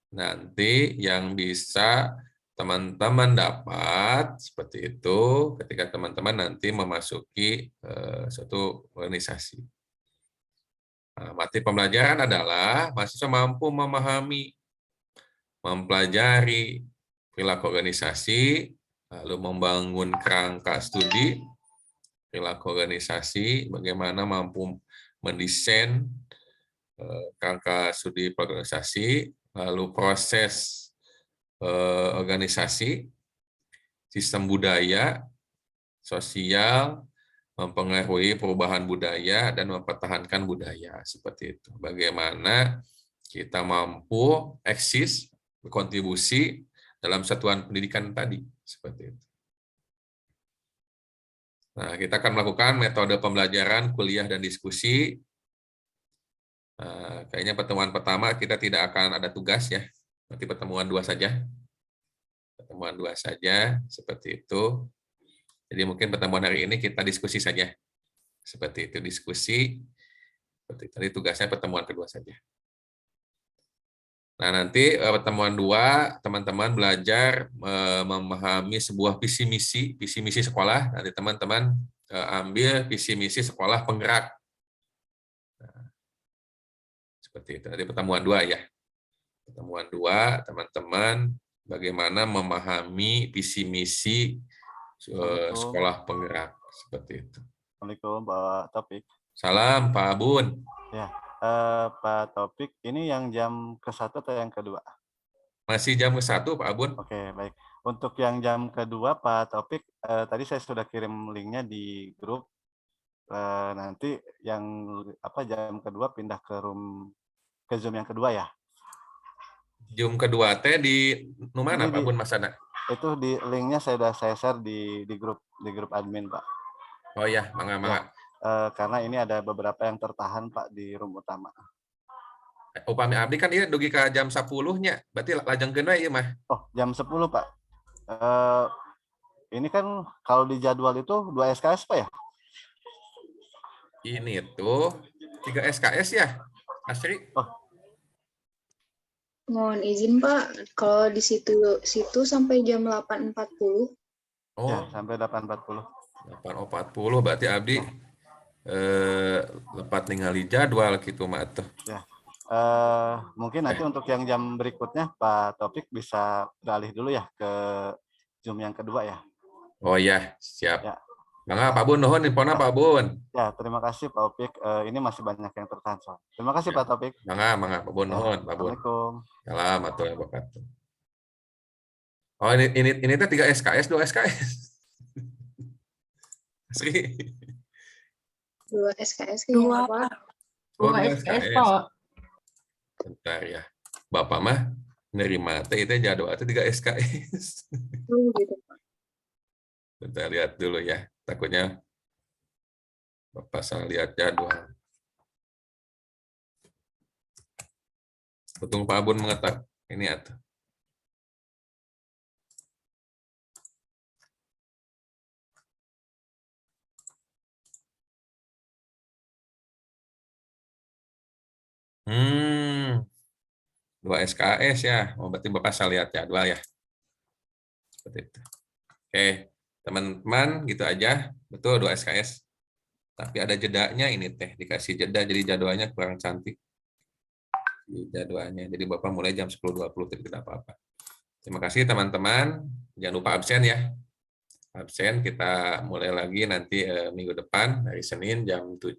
nanti yang bisa teman-teman dapat seperti itu ketika teman-teman nanti memasuki suatu organisasi. Nah, materi pembelajaran adalah mahasiswa mampu memahami, mempelajari perilaku organisasi, lalu membangun kerangka studi perilaku organisasi, bagaimana mampu mendesain kerangka studi organisasi, lalu proses organisasi, sistem budaya, sosial, mempengaruhi perubahan budaya, dan mempertahankan budaya. Seperti itu. Bagaimana kita mampu eksis, berkontribusi dalam satuan pendidikan tadi. Seperti itu. Nah, kita akan melakukan metode pembelajaran, kuliah, dan diskusi. Kayaknya pertemuan pertama kita tidak akan ada tugas ya. Nanti pertemuan 2 saja. Pertemuan 2 saja, seperti itu. Jadi mungkin pertemuan hari ini kita diskusi saja. Seperti itu, diskusi. Seperti tadi tugasnya pertemuan kedua saja. Nah, nanti pertemuan 2, teman-teman belajar memahami sebuah visi misi sekolah. Nanti teman-teman ambil visi misi sekolah penggerak. Nah, seperti itu. Nanti pertemuan 2 ya. Pertemuan 2, teman-teman bagaimana memahami visi misi sekolah penggerak. Seperti itu. Assalamualaikum Pak Taufik. Salam Pak Abun. Ya, Pak Taufik, ini yang jam ke-1 atau yang kedua? Masih jam ke-1 Pak Abun. Oke, baik. Untuk yang jam kedua Pak Taufik, tadi saya sudah kirim linknya di grup. Nanti yang jam kedua pindah ke Zoom yang kedua ya. Zoom kedua teh di mana Pak Abun Masana? itu di linknya saya share di grup admin, Pak. Oh ya, mangga. Karena ini ada beberapa yang tertahan, Pak, di room utama. Upami abdi kan dia dugi ke jam 10-nya, berarti lajengkeun we ieu mah. Oh, jam 10, Pak. Ini kan kalau di jadwal itu 2 SKS, Pak ya? Ini tuh 3 SKS ya, Asri? Oh, Mohon izin Pak, kalau di situ sampai jam 8.40. Oh, ya, sampai 8.40. 8.40 berarti abdi lepat ningali jadwal gitu mah tuh. Ya. Mungkin nanti untuk yang jam berikutnya Pak Taufik bisa beralih dulu ya ke Zoom yang kedua ya. Oh ya, siap. Ya. Mangga Pak Bun, nuhun infona Pak Bun. Ya, terima kasih Pak Taufik. Ini masih banyak yang tertahan soal. Terima kasih Ya. Pak Taufik. Mangga Pak Bun, nuhun Pak Bun. Assalamualaikum. Salam warahmatullahi wabarakatuh. Oh ini teh 3 SKS, 2 SKS. Asri. 2 SKS kayaknya Pak. 2 SKS, Pak. Bentar ya. Bapak mah nerima teh itu jadwal teh 3 SKS. Gitu Pak. Bentar lihat dulu ya. Takutnya Bapak salah lihat jadwal. Untung Pak Bun mengetak. Ini atuh. Hmm. 2 SKS ya. Oh, berarti Bapak salah lihat jadwal ya. Seperti itu. Oke, teman-teman gitu aja. Betul 2 SKS. Tapi ada jedanya ini teh. Dikasih jeda jadi jadwalnya kurang cantik. Jadwalnya. Jadi Bapak mulai jam 10.20 tidak apa-apa. Terima kasih teman-teman. Jangan lupa absen ya. Absen kita mulai lagi nanti minggu depan hari Senin jam 7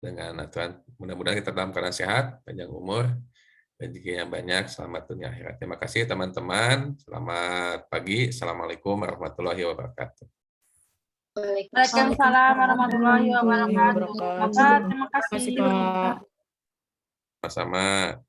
dengan aturan mudah-mudahan kita dalam keadaan sehat, panjang umur, rezeki yang banyak, selamat dunia akhirat. Terima kasih teman-teman. Selamat pagi. Assalamualaikum warahmatullahi wabarakatuh. Waalaikumsalam warahmatullahi wabarakatuh. Bapak, terima kasih. Sama-sama.